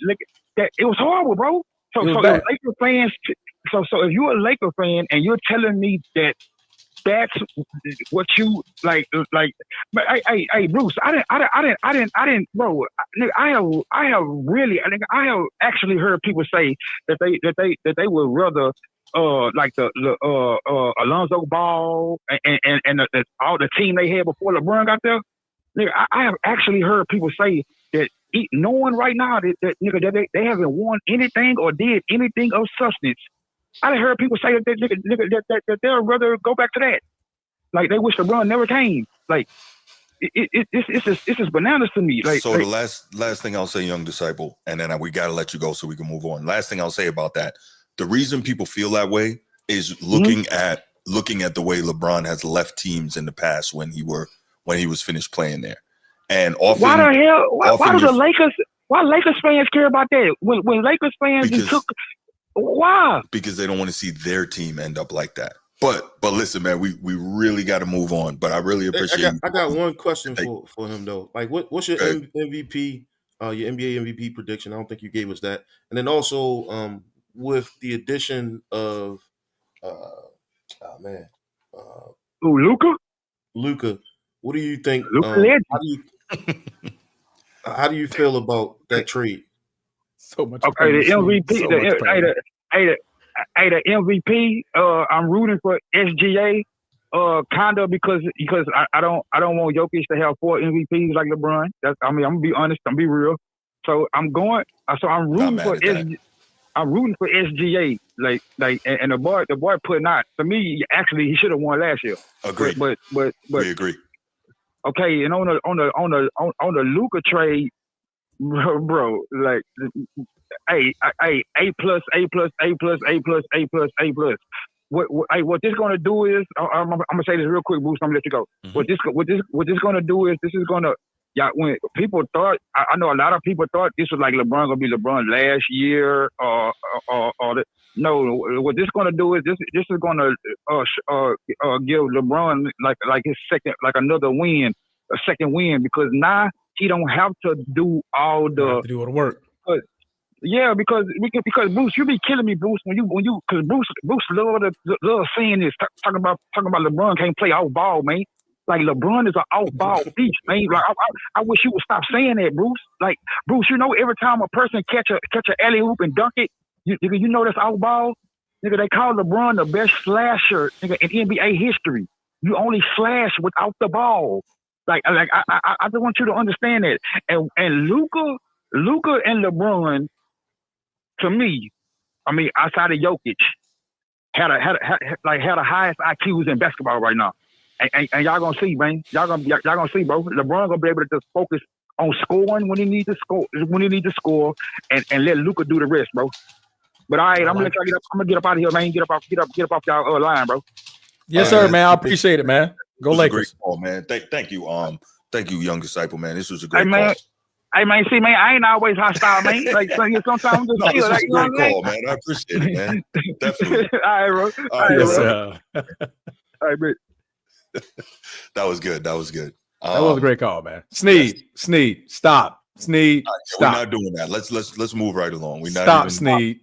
that it was horrible, bro. So if Laker fans, so if you're a Laker fan and you're telling me that that's what you like. But hey, Bruce, I didn't, bro. I have actually heard people say that they would rather like the Alonzo Ball and all the team they had before LeBron got there. Nigga, I have actually heard people say that knowing right now that they haven't won anything or did anything of substance. I heard people say that they'll rather go back to that. Like they wish LeBron never came. Like it's just bananas to me. Like so, the last thing I'll say, young disciple, and then we gotta let you go so we can move on. Last thing I'll say about that: the reason people feel that way is looking at the way LeBron has left teams in the past when he was finished playing there, and often why the hell? Why Lakers fans care about that? When Lakers fans why? Because they don't want to see their team end up like that. But listen, man, we really got to move on. But I really appreciate. I got one question for him though. Like, what's your MVP? Your NBA MVP prediction? I don't think you gave us that. And then also, with the addition of, Luka. What do you think? How do you feel about that trade? So much. Okay, the MVP. The MVP. I'm rooting for SGA. Kinda because I don't want Jokic to have 4 MVPs like LeBron. I'm gonna be honest. I'm be real. So I'm rooting for SGA. I'm rooting for SGA. Like, and the boy putting out. To me, actually, he should have won last year. Agreed. But we agree. Okay, and on the Luka trade, bro, like, A plus. What this gonna do is, I'm gonna say this real quick, Bruce. I'm gonna let you go. Mm-hmm. What this gonna do is, this is gonna, when people thought, I know a lot of people thought this was like LeBron gonna be LeBron last year, no. What this gonna do is this is gonna give LeBron like his second, like another win a second win because now he don't have to do all the work. Yeah, because Bruce, you be killing me, Bruce. Because Bruce love saying this, talking about LeBron can't play off ball, man. Like LeBron is an off ball beast, man. Like I wish you would stop saying that, Bruce. Like Bruce, every time a person catch a alley oop and dunk it, you know that's off ball. Nigga, they call LeBron the best slasher, nigga, in NBA history. You only slash without the ball. Like I just want you to understand that. And Luka and LeBron, to me, I mean, outside of Jokic, had the highest IQs in basketball right now. And y'all gonna see, man. Y'all gonna see, bro. LeBron gonna be able to just focus on scoring when he needs to score, and let Luka do the rest, bro. But all right, I'm gonna let y'all get up. I'm gonna get up out of here, man. Get up off y'all line, bro. Yes, sir, man. I appreciate it, man. Go Lakers. Great call, man. Thank you, young disciple, man. This was a great call. Hey man, see man, I ain't always hostile, man. Like sometimes I'm just this was like, a great call, man. I appreciate it, man. Definitely. All right, bro. All right, bro. All right, bro. That was good. That was a great call, man. Sneed, stop. Sneed, right, stop. We're not doing that. Let's move right along. We're not stop, Sneed.